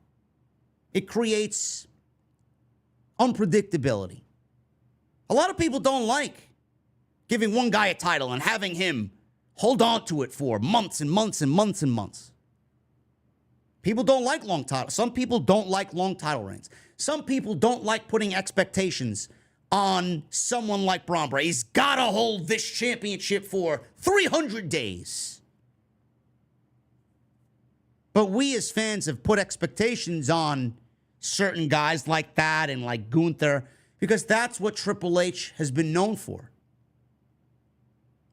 It creates unpredictability. A lot of people don't like giving one guy a title and having him hold on to it for months and months and months and months. People don't like long titles. Some people don't like long title reigns. Some people don't like putting expectations on someone like Braun Breaker. He's got to hold this championship for 300 days. But we as fans have put expectations on certain guys like that and like Gunther because that's what Triple H has been known for.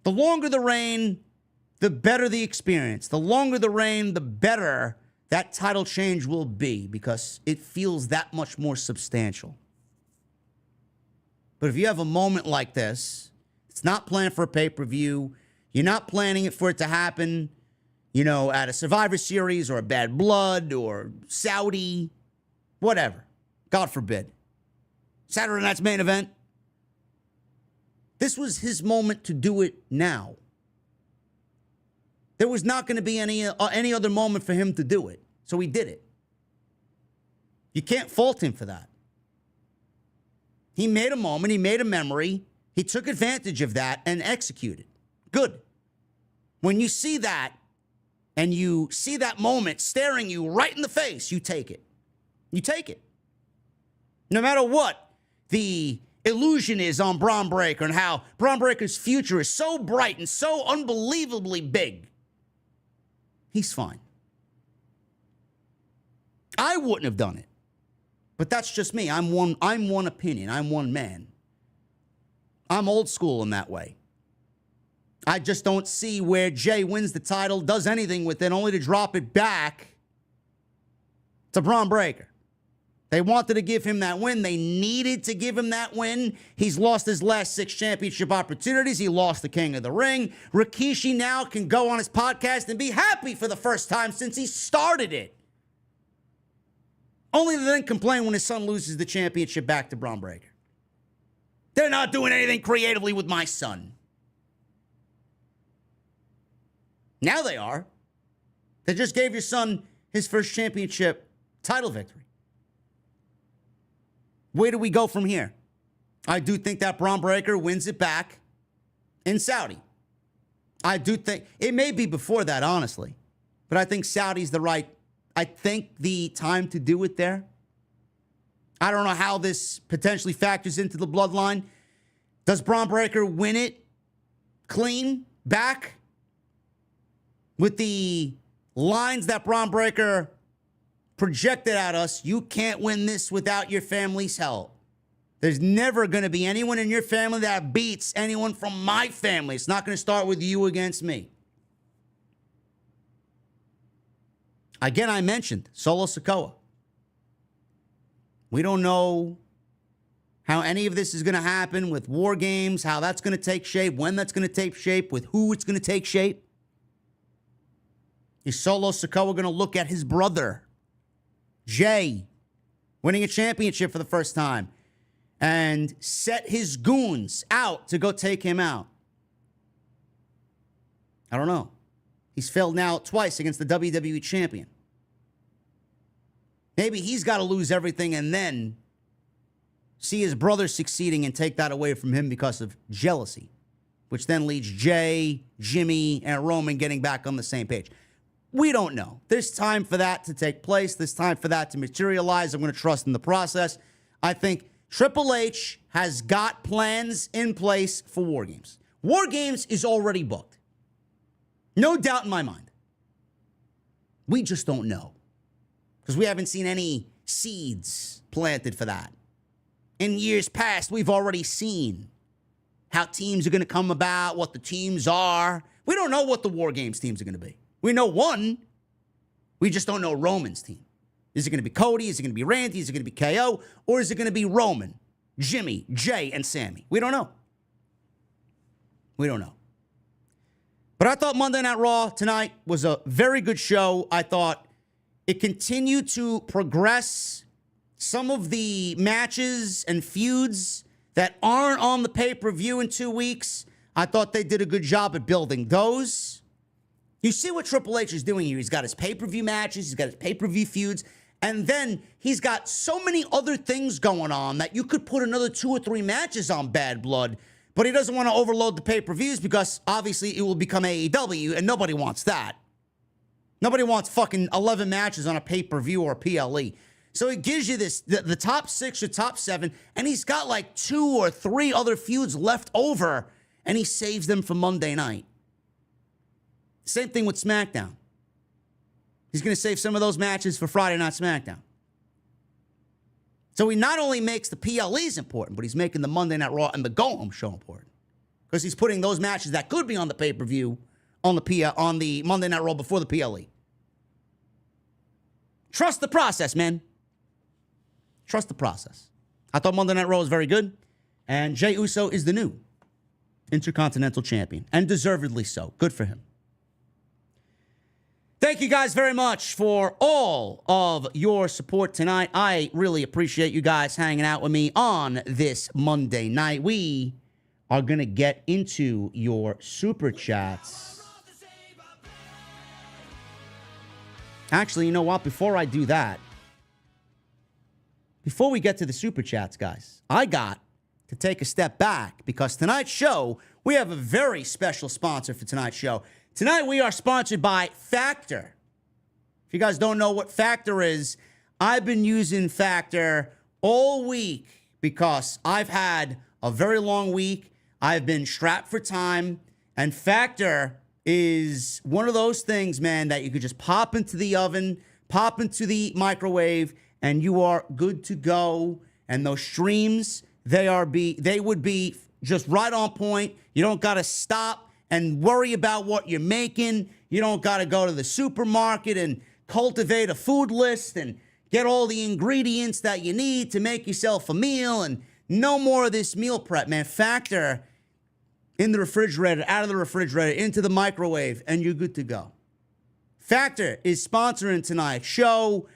The longer the reign, the better the experience. The longer the reign, the better that title change will be because it feels that much more substantial. But if you have a moment like this, it's not planned for a pay-per-view. You're not planning it for it to happen, you know, at a Survivor Series or a Bad Blood or Saudi, whatever. God forbid. Saturday Night's Main Event. This was his moment to do it now. There was not going to be any other moment for him to do it. So he did it. You can't fault him for that. He made a moment. He made a memory. He took advantage of that and executed. Good. When you see that and you see that moment staring you right in the face, you take it. You take it. No matter what the illusion is on Braun Breaker and how Braun Breaker's future is so bright and so unbelievably big, he's fine. I wouldn't have done it. But that's just me. I'm one opinion. I'm one man. I'm old school in that way. I just don't see where Jey wins the title, does anything with it, only to drop it back to Braun Breaker. They wanted to give him that win. They needed to give him that win. He's lost his last 6 championship opportunities. He lost the King of the Ring. Rikishi now can go on his podcast and be happy for the first time since he started it. Only to then complain when his son loses the championship back to Braun Breaker. They're not doing anything creatively with my son. Now they are. They just gave your son his first championship title victory. Where do we go from here? I do think that Braun Breaker wins it back in Saudi. I do think it may be before that, honestly. But I think Saudi's the time to do it there. I don't know how this potentially factors into the bloodline. Does Braun Breaker win it clean back with the lines that Braun Breaker projected at us? You can't win this without your family's help. There's never going to be anyone in your family that beats anyone from my family. It's not going to start with you against me. Again, I mentioned Solo Sikoa. We don't know how any of this is going to happen with War Games, how that's going to take shape, when that's going to take shape, with who it's going to take shape. Is Solo Sikoa going to look at his brother, Jey, winning a championship for the first time, and set his goons out to go take him out? I don't know. He's failed now twice against the WWE champion. Maybe he's got to lose everything and then see his brother succeeding and take that away from him because of jealousy, which then leads Jey, Jimmy, and Roman getting back on the same page. We don't know. There's time for that to take place. There's time for that to materialize. I'm going to trust in the process. I think Triple H has got plans in place for War Games. War Games is already booked. No doubt in my mind. We just don't know because we haven't seen any seeds planted for that. In years past, we've already seen how teams are going to come about, what the teams are. We don't know what the War Games teams are going to be. We know one. We just don't know Roman's team. Is it going to be Cody? Is it going to be Randy? Is it going to be KO? Or is it going to be Roman, Jimmy, Jey, and Sami? We don't know. We don't know. But I thought Monday Night Raw tonight was a very good show. I thought it continued to progress some of the matches and feuds that aren't on the pay-per-view in 2 weeks. I thought they did a good job at building those. You see what Triple H is doing here. He's got his pay-per-view matches. He's got his pay-per-view feuds. And then he's got so many other things going on that you could put another 2 or 3 matches on Bad Blood. But he doesn't want to overload the pay-per-views because obviously it will become AEW and nobody wants that. Nobody wants fucking 11 matches on a pay-per-view or a PLE. So it gives you this, the top 6 or top 7, and he's got like 2 or 3 other feuds left over, and he saves them for Monday night. Same thing with SmackDown. He's going to save some of those matches for Friday Night SmackDown. So he not only makes the PLEs important, but he's making the Monday Night Raw and the go-home show important. Because he's putting those matches that could be on the pay-per-view on the Monday Night Raw before the PLE. Trust the process, man. Trust the process. I thought Monday Night Raw was very good. And Jey Uso is the new Intercontinental Champion. And deservedly so. Good for him. Thank you guys very much for all of your support tonight. I really appreciate you guys hanging out with me on this Monday night. We are going to get into your super chats. Actually, you know what? Before I do that, before we get to the super chats, guys, I got to take a step back because tonight's show, we have a very special sponsor for tonight's show. Tonight, we are sponsored by Factor. If you guys don't know what Factor is, I've been using Factor all week because I've had a very long week. I've been strapped for time, and Factor is one of those things, man, that you could just pop into the oven, pop into the microwave, and you are good to go. And those streams, they would be just right on point. You don't got to stop and worry about what you're making. You don't got to go to the supermarket and cultivate a food list and get all the ingredients that you need to make yourself a meal. And no more of this meal prep, man. Factor in the refrigerator, out of the refrigerator, into the microwave, and you're good to go. Factor is sponsoring tonight's show.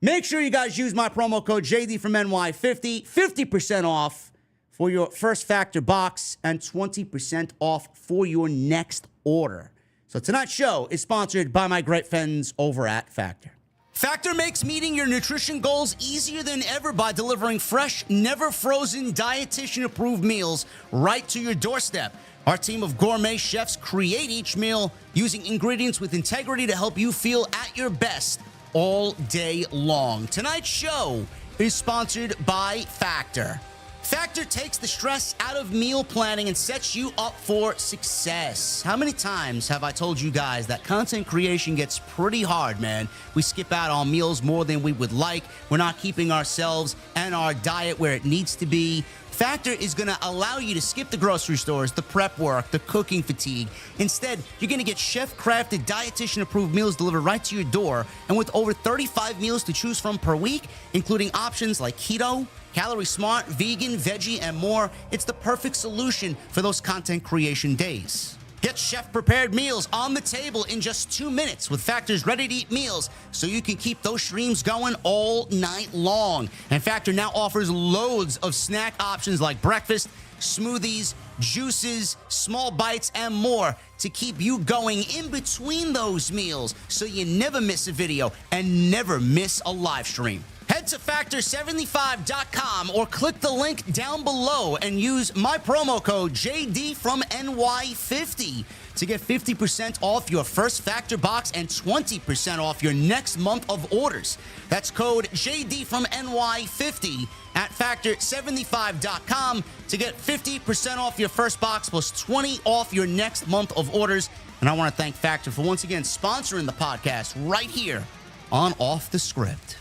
Make sure you guys use my promo code JD from NY50, 50% off for your first Factor box and 20% off for your next order. So tonight's show is sponsored by my great friends over at Factor. Factor makes meeting your nutrition goals easier than ever by delivering fresh, never frozen, dietitian-approved meals right to your doorstep. Our team of gourmet chefs create each meal using ingredients with integrity to help you feel at your best all day long. Tonight's show is sponsored by Factor. Factor takes the stress out of meal planning and sets you up for success. How many times have I told you guys that content creation gets pretty hard, man? We skip out on meals more than we would like. We're not keeping ourselves and our diet where it needs to be. Factor is going to allow you to skip the grocery stores, the prep work, the cooking fatigue. Instead, you're going to get chef-crafted, dietitian-approved meals delivered right to your door. And with over 35 meals to choose from per week, including options like keto, calorie smart, vegan, veggie, and more, it's the perfect solution for those content creation days. Get chef-prepared meals on the table in just 2 minutes with Factor's ready-to-eat meals so you can keep those streams going all night long. And Factor now offers loads of snack options like breakfast, smoothies, juices, small bites, and more to keep you going in between those meals so you never miss a video and never miss a live stream. Head to Factor75.com or click the link down below and use my promo code JD from NY50 to get 50% off your first Factor box and 20% off your next month of orders. That's code JD from NY50 at Factor75.com to get 50% off your first box plus 20 off your next month of orders. And I want to thank Factor for once again sponsoring the podcast right here on Off the Script.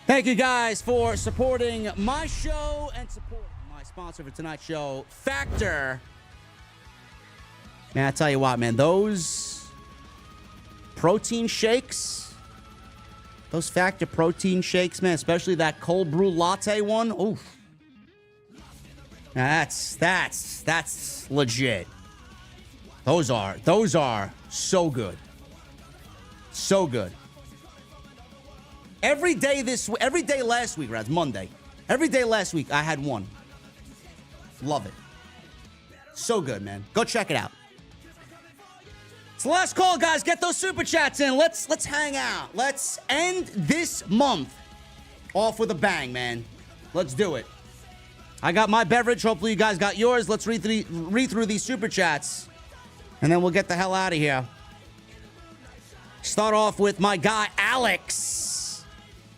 Thank you guys for supporting my show and supporting my sponsor for tonight's show, Factor. Man, I tell you what, man, those protein shakes, those Factor protein shakes, man, especially that cold brew latte one. Oof. Now that's legit. Those are so good. So good. Every day last week, right? Monday. Every day last week, I had one. Love it. So good, man. Go check it out. It's the last call, guys. Get those super chats in. Let's hang out. Let's end this month off with a bang, man. Let's do it. I got my beverage. Hopefully, you guys got yours. Let's read through these super chats, and then we'll get the hell out of here. Start off with my guy Alex.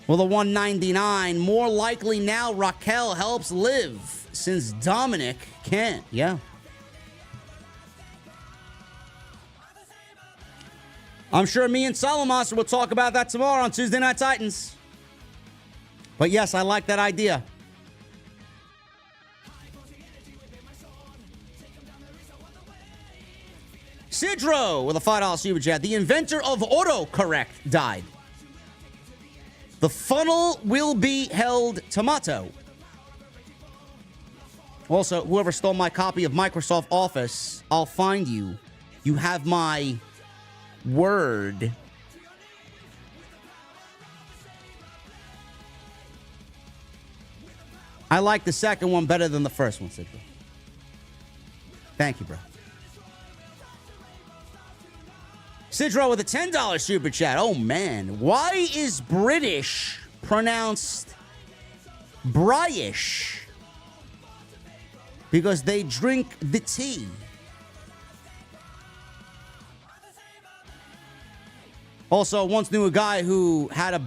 Well, the 199, more likely now Raquel helps live since Dominic can't. Yeah. I'm sure me and Salamonster will talk about that tomorrow on Tuesday Night Titans. But yes, I like that idea. Sidro with a $5 super chat. The inventor of autocorrect died. The funnel will be held tomato. Also, whoever stole my copy of Microsoft Office, I'll find you. You have my word. I like the second one better than the first one, Sidro. Thank you, bro. Sidro with a $10 super chat. Oh, man. Why is British pronounced Bryish? Because they drink the tea. Also, once knew a guy who had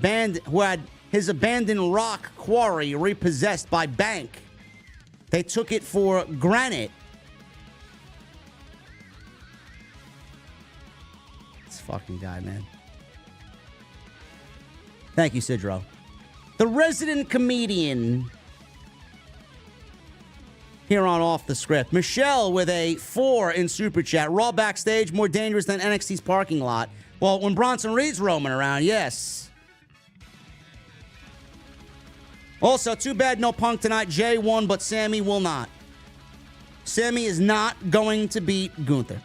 his abandoned rock quarry repossessed by bank. They took it for granite. Fucking guy, man. Thank you, Sidro. The resident comedian here on Off the Script. Michelle with a 4 in Super Chat. Raw backstage more dangerous than NXT's parking lot. Well, when Bronson Reed's roaming around, yes. Also, too bad no Punk tonight. Jey won, but Sami will not. Sami is not going to beat Gunther.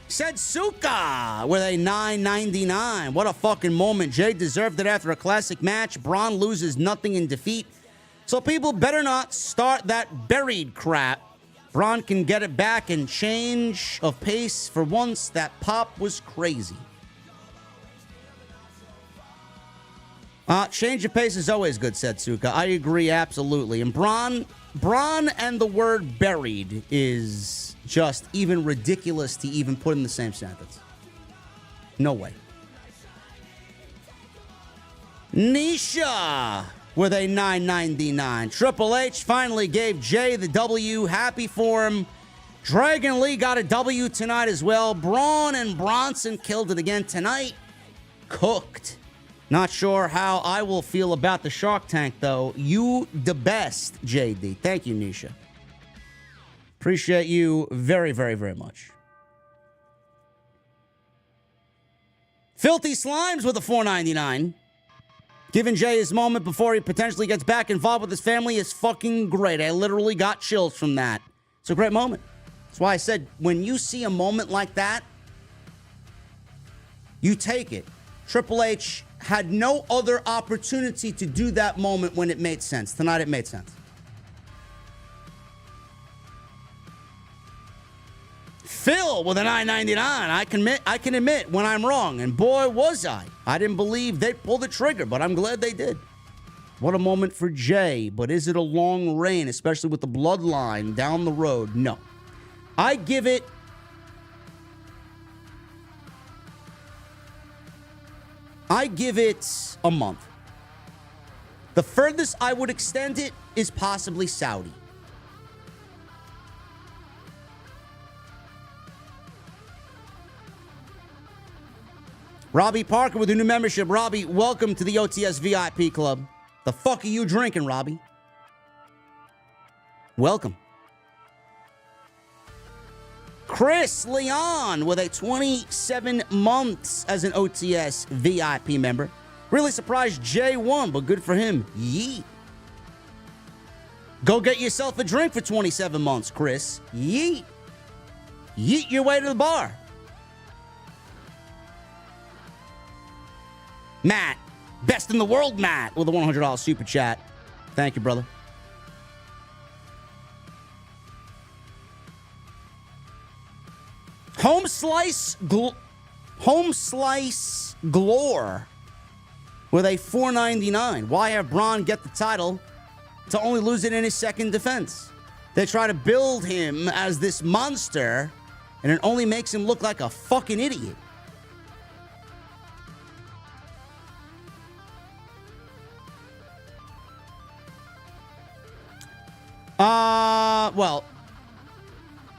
Setsuka with a $9.99. What a fucking moment. Jey deserved it after a classic match. Braun loses nothing in defeat. So people better not start that buried crap. Braun can get it back and change of pace. For once, that pop was crazy. Change of pace is always good, Setsuka. I agree absolutely. And Braun and the word buried is just even ridiculous to even put in the same sentence. No way. Nisha with a $9.99. Triple H finally gave Jey the W. Happy for him. Dragon Lee got a W tonight as well. Braun and Bronson killed it again tonight. Cooked. Not sure how I will feel about the Shark Tank, though. You the best, JD. Thank you, Nisha. Appreciate you very, very, very much. Filthy Slimes with a $4.99. Giving Jey his moment before he potentially gets back involved with his family is fucking great. I literally got chills from that. It's a great moment. That's why I said, when you see a moment like that, you take it. Triple H had no other opportunity to do that moment when it made sense. Tonight it made sense. Phil with a $9.99. I can admit when I'm wrong, and boy was I. I didn't believe they'd pull the trigger, but I'm glad they did. What a moment for Jey, but is it a long reign, especially with the bloodline down the road? No. I give it a month. The furthest I would extend it is possibly Saudi. Robbie Parker with a new membership. Robbie, welcome to the OTS VIP Club. The fuck are you drinking, Robbie? Welcome. Chris Leon with a 27 months as an OTS VIP member. Really surprised Jey won, but good for him. Yeet. Go get yourself a drink for 27 months, Chris. Yeet. Yeet your way to the bar. Matt, best in the world, Matt, with a $100 super chat. Thank you, brother. Home Slice Glore with a $4.99. Why have Braun get the title to only lose it in his second defense? They try to build him as this monster, and it only makes him look like a fucking idiot. Well,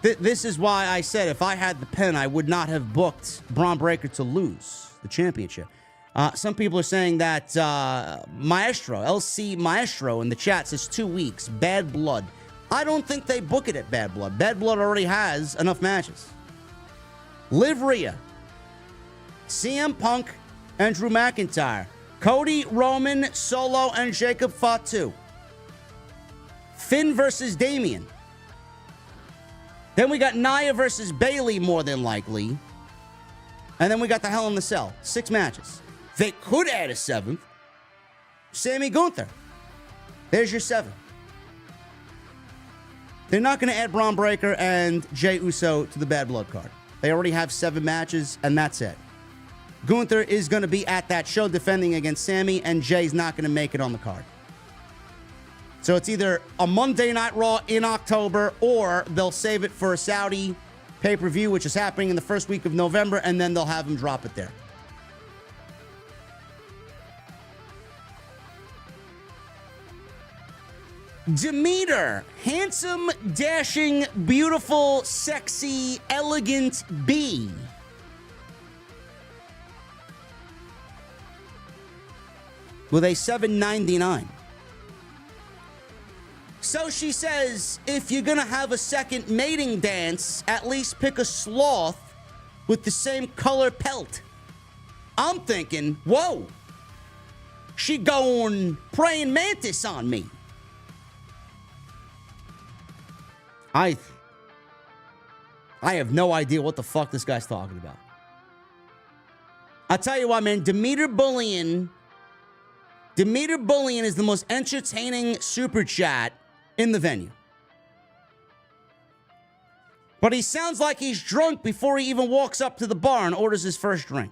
this is why I said if I had the pen, I would not have booked Braun Breaker to lose the championship. Some people are saying that Maestro, LC Maestro in the chat says 2 weeks, Bad Blood. I don't think they book it at Bad Blood. Bad Blood already has enough matches. Liv Rhea, CM Punk, and Drew McIntyre. Cody, Roman, Solo, and Jacob Fatu. Finn versus Damian. Then we got Nia versus Bayley, more than likely. And then we got the Hell in the Cell. 6 matches. They could add a 7th. Sami Gunther. There's your 7. They're not going to add Braun Breaker and Jey Uso to the Bad Blood card. They already have 7 matches, and that's it. Gunther is going to be at that show defending against Sami, and Jay's not going to make it on the card. So it's either a Monday Night Raw in October, or they'll save it for a Saudi pay-per-view, which is happening in the first week of November, and then they'll have him drop it there. Demeter, handsome, dashing, beautiful, sexy, elegant B. with a $7.99. So she says, if you're going to have a second mating dance, at least pick a sloth with the same color pelt. I'm thinking, whoa, she going praying mantis on me. I have no idea what the fuck this guy's talking about. I'll tell you what, man, Demeter Bullion is the most entertaining super chat in the venue. But he sounds like he's drunk before he even walks up to the bar and orders his first drink.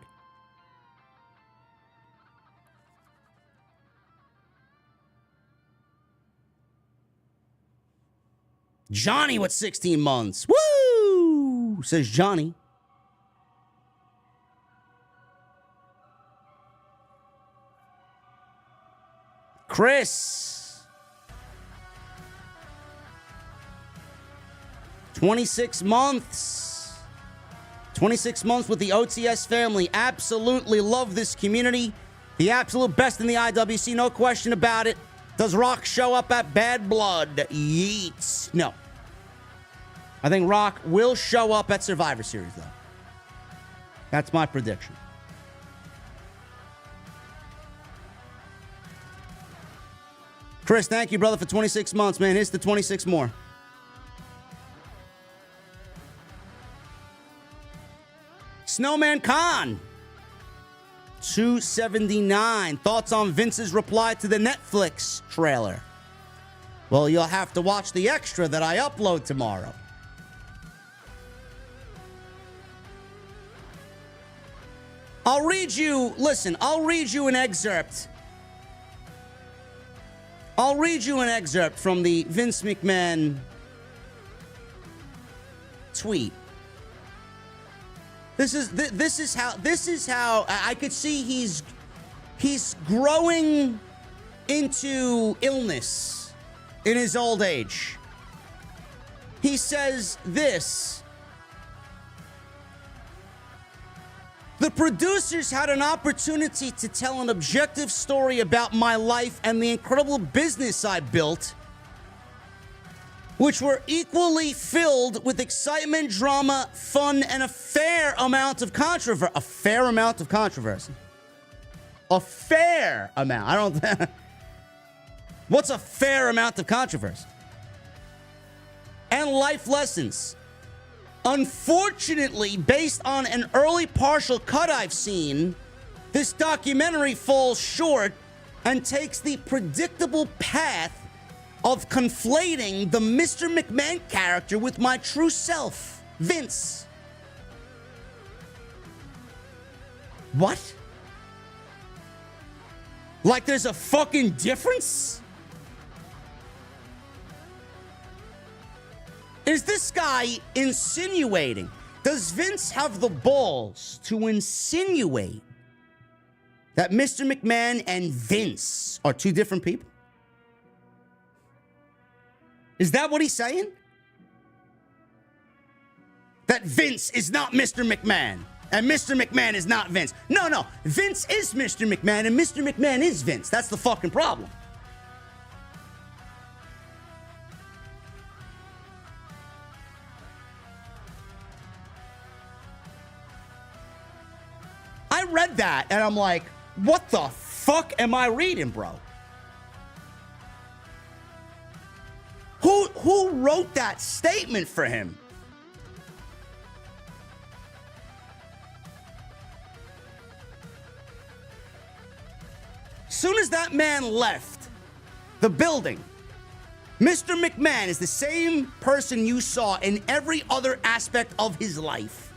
Johnny with 16 months. Woo! Says Johnny. Chris. 26 months. 26 months with the OTS family. Absolutely love this community. The absolute best in the IWC, no question about it. Does Rock show up at Bad Blood? Yeets. No. I think Rock will show up at Survivor Series, though. That's my prediction. Chris, thank you, brother, for 26 months, man. Here's the 26 more. Snowman Khan. $2.79. Thoughts on Vince's reply to the Netflix trailer? Well, you'll have to watch the extra that I upload tomorrow. I'll read you an excerpt. I'll read you an excerpt from the Vince McMahon tweet. This is how I could see he's growing into illness in his old age. He says this: the producers had an opportunity to tell an objective story about my life and the incredible business I built, which were equally filled with excitement, drama, fun, and a fair amount of controversy. A fair amount of controversy. A fair amount. I don't... What's a fair amount of controversy? And life lessons. Unfortunately, based on an early partial cut I've seen, this documentary falls short and takes the predictable path of conflating the Mr. McMahon character with my true self, Vince. What? Like there's a fucking difference? Is this guy insinuating? Does Vince have the balls to insinuate that Mr. McMahon and Vince are two different people? Is that what he's saying? That Vince is not Mr. McMahon and Mr. McMahon is not Vince. No. Vince is Mr. McMahon and Mr. McMahon is Vince. That's the fucking problem. I read that and I'm like, what the fuck am I reading, bro? Who wrote that statement for him? Soon as that man left the building, Mr. McMahon is the same person you saw in every other aspect of his life.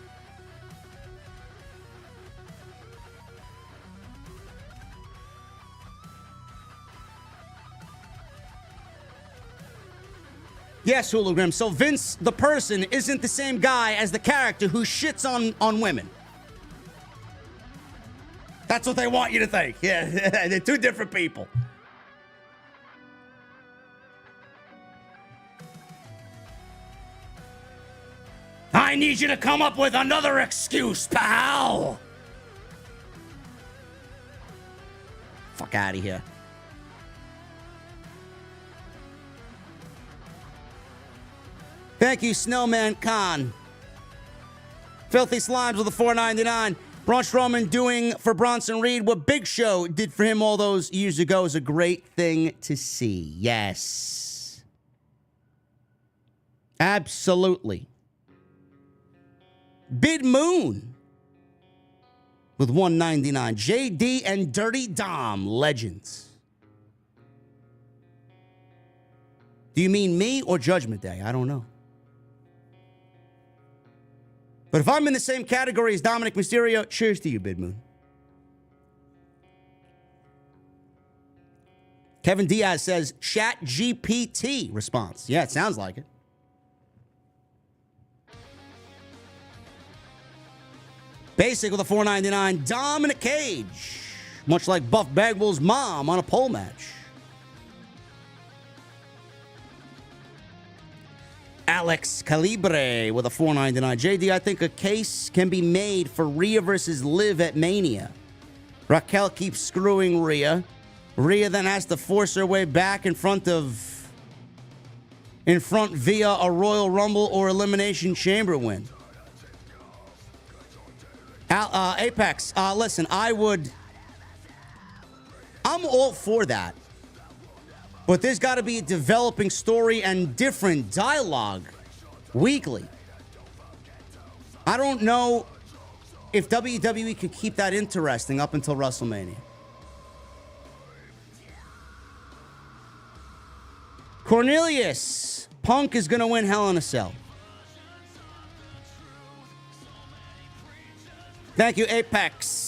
Yes, Hologram. So Vince, the person, isn't the same guy as the character who shits on women. That's what they want you to think. Yeah, they're two different people. I need you to come up with another excuse, pal. Fuck out of here. Thank you, Snowman Khan. Filthy Slimes with a $4.99. Braun Strowman doing for Bronson Reed what Big Show did for him all those years ago is a great thing to see. Yes. Absolutely. Bid Moon with $1.99. JD and Dirty Dom, legends. Do you mean me or Judgment Day? I don't know. But if I'm in the same category as Dominic Mysterio, cheers to you, Bid Moon. Kevin Diaz says, Chat GPT response. Yeah, it sounds like it. Basic with a $4.99. Dom in a cage. Much like Buff Bagwell's mom on a pole match. Alex Calibre with a $4.99. JD, I think a case can be made for Rhea versus Liv at Mania. Raquel keeps screwing Rhea. Rhea then has to force her way back in front via a Royal Rumble or Elimination Chamber win. Apex, listen, I'm all for that. But there's got to be a developing story and different dialogue weekly. I don't know if WWE could keep that interesting up until WrestleMania. Cornelius, Punk is going to win Hell in a Cell. Thank you, Apex.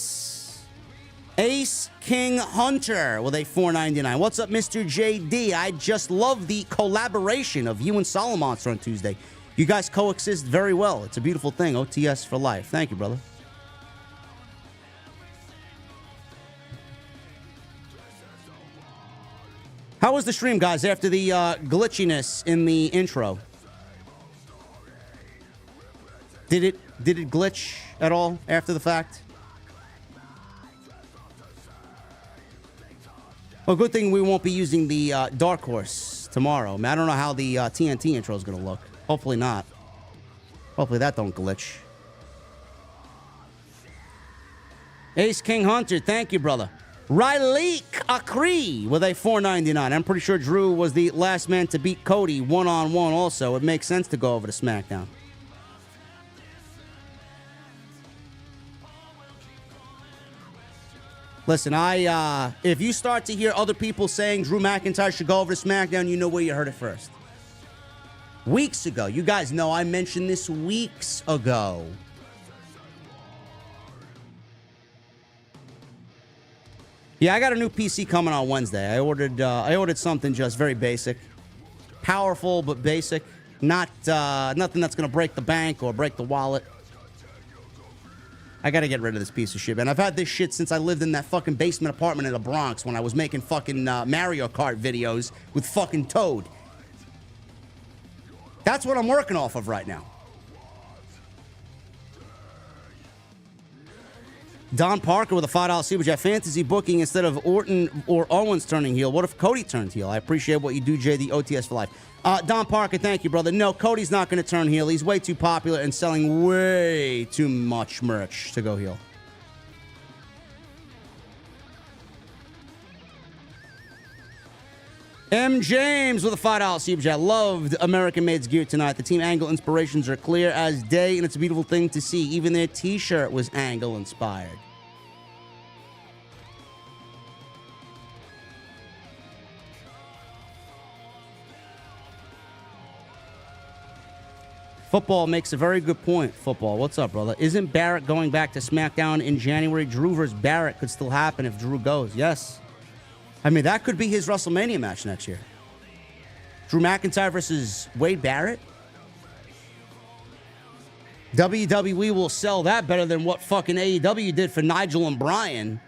Ace King Hunter with a $4.99. What's up, Mr. JD? I just love the collaboration of you and Solomonster on Tuesday. You guys coexist very well. It's a beautiful thing. OTS for life. Thank you, brother. How was the stream, guys, after the glitchiness in the intro? Did it glitch at all after the fact? Well, good thing we won't be using the Dark Horse tomorrow. I mean, I don't know how the TNT intro is going to look. Hopefully not. Hopefully that don't glitch. Ace King Hunter, thank you, brother. Riley Akri with a $4.99. I'm pretty sure Drew was the last man to beat Cody one-on-one also. It makes sense to go over to SmackDown. Listen, if you start to hear other people saying Drew McIntyre should go over to SmackDown, you know where you heard it first. Weeks ago. You guys know I mentioned this weeks ago. Yeah, I got a new PC coming on Wednesday. I ordered something just very basic. Powerful, but basic. Not nothing that's going to break the bank or break the wallet. I got to get rid of this piece of shit, man. I've had this shit since I lived in that fucking basement apartment in the Bronx when I was making fucking Mario Kart videos with fucking Toad. That's what I'm working off of right now. Don Parker with a $5 Super Chat. Fantasy booking instead of Orton or Owens turning heel. What if Cody turned heel? I appreciate what you do, JD. OTS for life. Don Parker, thank you, brother. No, Cody's not going to turn heel. He's way too popular and selling way too much merch to go heel. M. James with a $5 Super Chat. Loved American Made's gear tonight. The team angle inspirations are clear as day, and it's a beautiful thing to see. Even their t-shirt was angle inspired. Football makes a very good point. Football, what's up, brother? Isn't Barrett going back to SmackDown in January? Drew versus Barrett could still happen if Drew goes. Yes. I mean, that could be his WrestleMania match next year. Drew McIntyre versus Wade Barrett. WWE will sell that better than what fucking AEW did for Nigel and Bryan.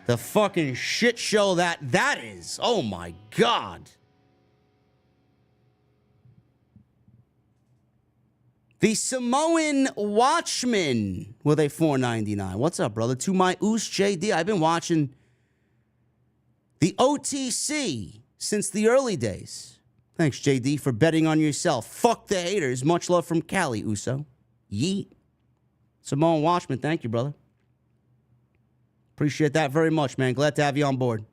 The fucking shit show that is. Oh, my God. The Samoan Watchman with a $4.99. What's up, brother? To my Oos JD. I've been watching The OTC since the early days. Thanks, JD, for betting on yourself. Fuck the haters. Much love from Cali, Uso. Yeet. Simone Watchman, thank you, brother. Appreciate that very much, man. Glad to have you on board.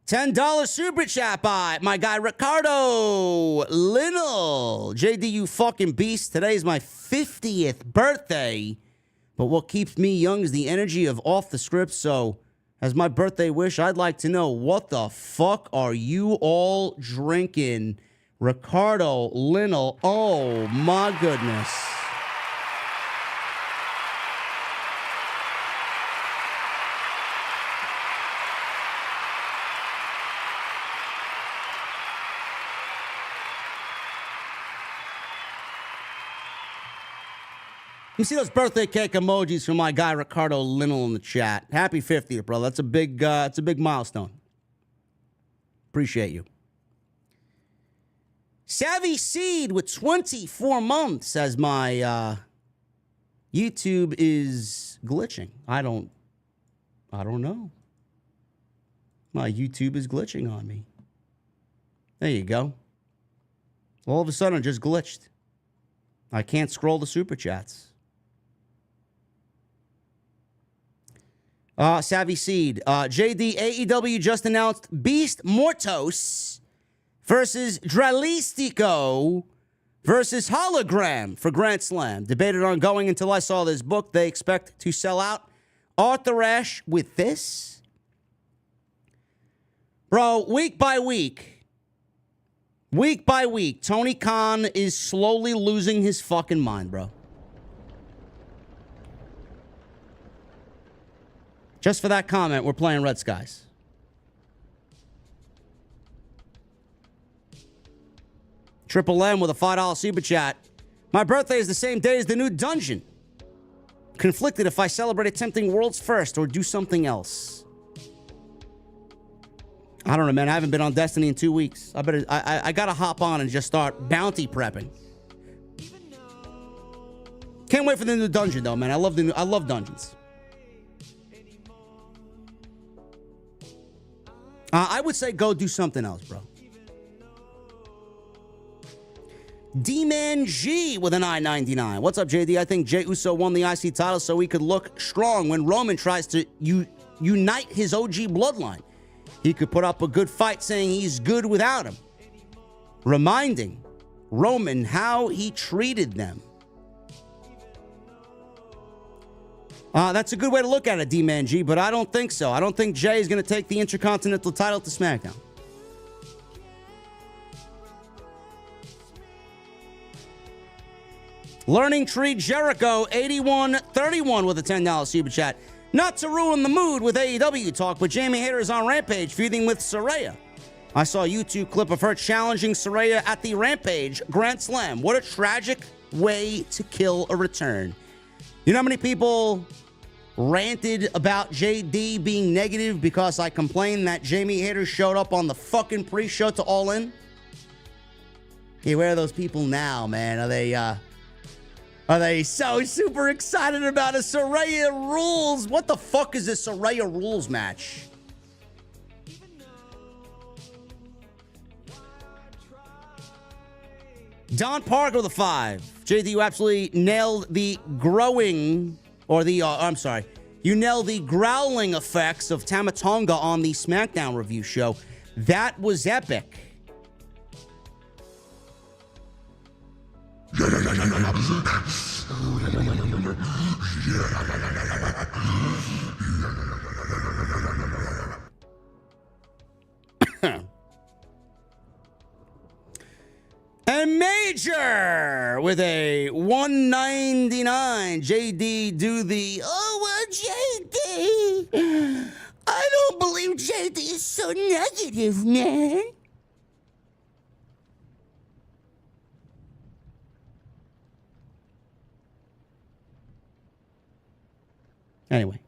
$10 super chat by my guy Ricardo Linnell. JD, you fucking beast. Today's my 50th birthday. But what keeps me young is the energy of off the script. So, as my birthday wish, I'd like to know, what the fuck are you all drinking? Ricardo Linnell. Oh, my goodness. You see those birthday cake emojis from my guy Ricardo Linnell in the chat. Happy 50th, brother. That's a big milestone. Appreciate you. Savvy Seed with 24 months as my YouTube is glitching. I don't know. My YouTube is glitching on me. There you go. All of a sudden, it just glitched. I can't scroll the super chats. Savvy Seed. JD, AEW just announced Beast Mortos versus Dralistico versus Hologram for Grand Slam. Debated ongoing until I saw this book. They expect to sell out. Arthur Ashe with this. Bro, week by week, Tony Khan is slowly losing his fucking mind, bro. Just for that comment, we're playing Red Skies. Triple M with a $5 super chat. My birthday is the same day as the new dungeon. Conflicted if I celebrate attempting worlds first or do something else. I don't know, man. I haven't been on Destiny in 2 weeks. I gotta hop on and just start bounty prepping. Can't wait for the new dungeon though, man. I love dungeons. I would say go do something else, bro. D-Man G with an I-99. What's up, JD? I think Jey Uso won the IC title so he could look strong when Roman tries to unite his OG bloodline. He could put up a good fight saying he's good without him. Reminding Roman how he treated them. That's a good way to look at it, D-Man G, but I don't think so. I don't think Jey is going to take the Intercontinental title to SmackDown. Learning Tree Jericho, 8131 with a $10 super chat. Not to ruin the mood with AEW talk, but Jamie Hayter is on Rampage feuding with Saraya. I saw a YouTube clip of her challenging Saraya at the Rampage Grand Slam. What a tragic way to kill a return. You know how many people ranted about JD being negative because I complained that Jamie Hayter showed up on the fucking pre-show to All In? Hey, where are those people now, man? Are they so super excited about a Saraya Rules? What the fuck is this Saraya Rules match? Don Parker with a 5. JD, you absolutely nailed the growing, or the, you nailed the growling effects of Tamatonga on the SmackDown review show. That was epic. And Major with a 199. JD do the, JD. I don't believe JD is so negative, man. Anyway.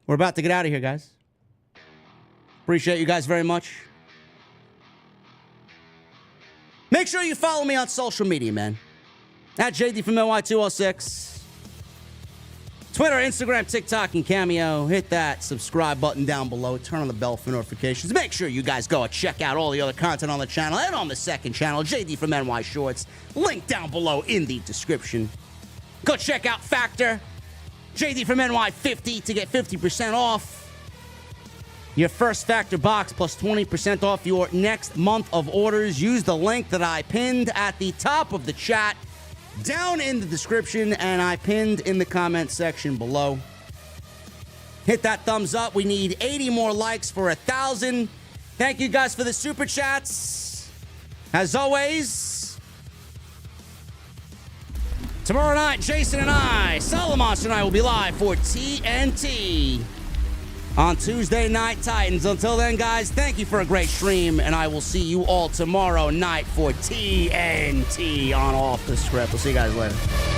We're about to get out of here, guys. Appreciate you guys very much. Make sure you follow me on social media, man. At JD from NY206. Twitter, Instagram, TikTok, and Cameo. Hit that subscribe button down below. Turn on the bell for notifications. Make sure you guys go and check out all the other content on the channel and on the second channel, JD from NY Shorts. Link down below in the description. Go check out Factor, JD from NY 50 to get 50% off your first Factor box plus 20% off your next month of orders. Use the link that I pinned at the top of the chat, down in the description, and I pinned in the comment section below. Hit that thumbs up. We need 80 more likes for 1,000. Thank you guys for the super chats. As always, tomorrow night, Jason and I, Solomon and I will be live for TNT on Tuesday Night Titans. Until then, guys, thank you for a great stream, and I will see you all tomorrow night for TNT on Off the Script. We'll see you guys later.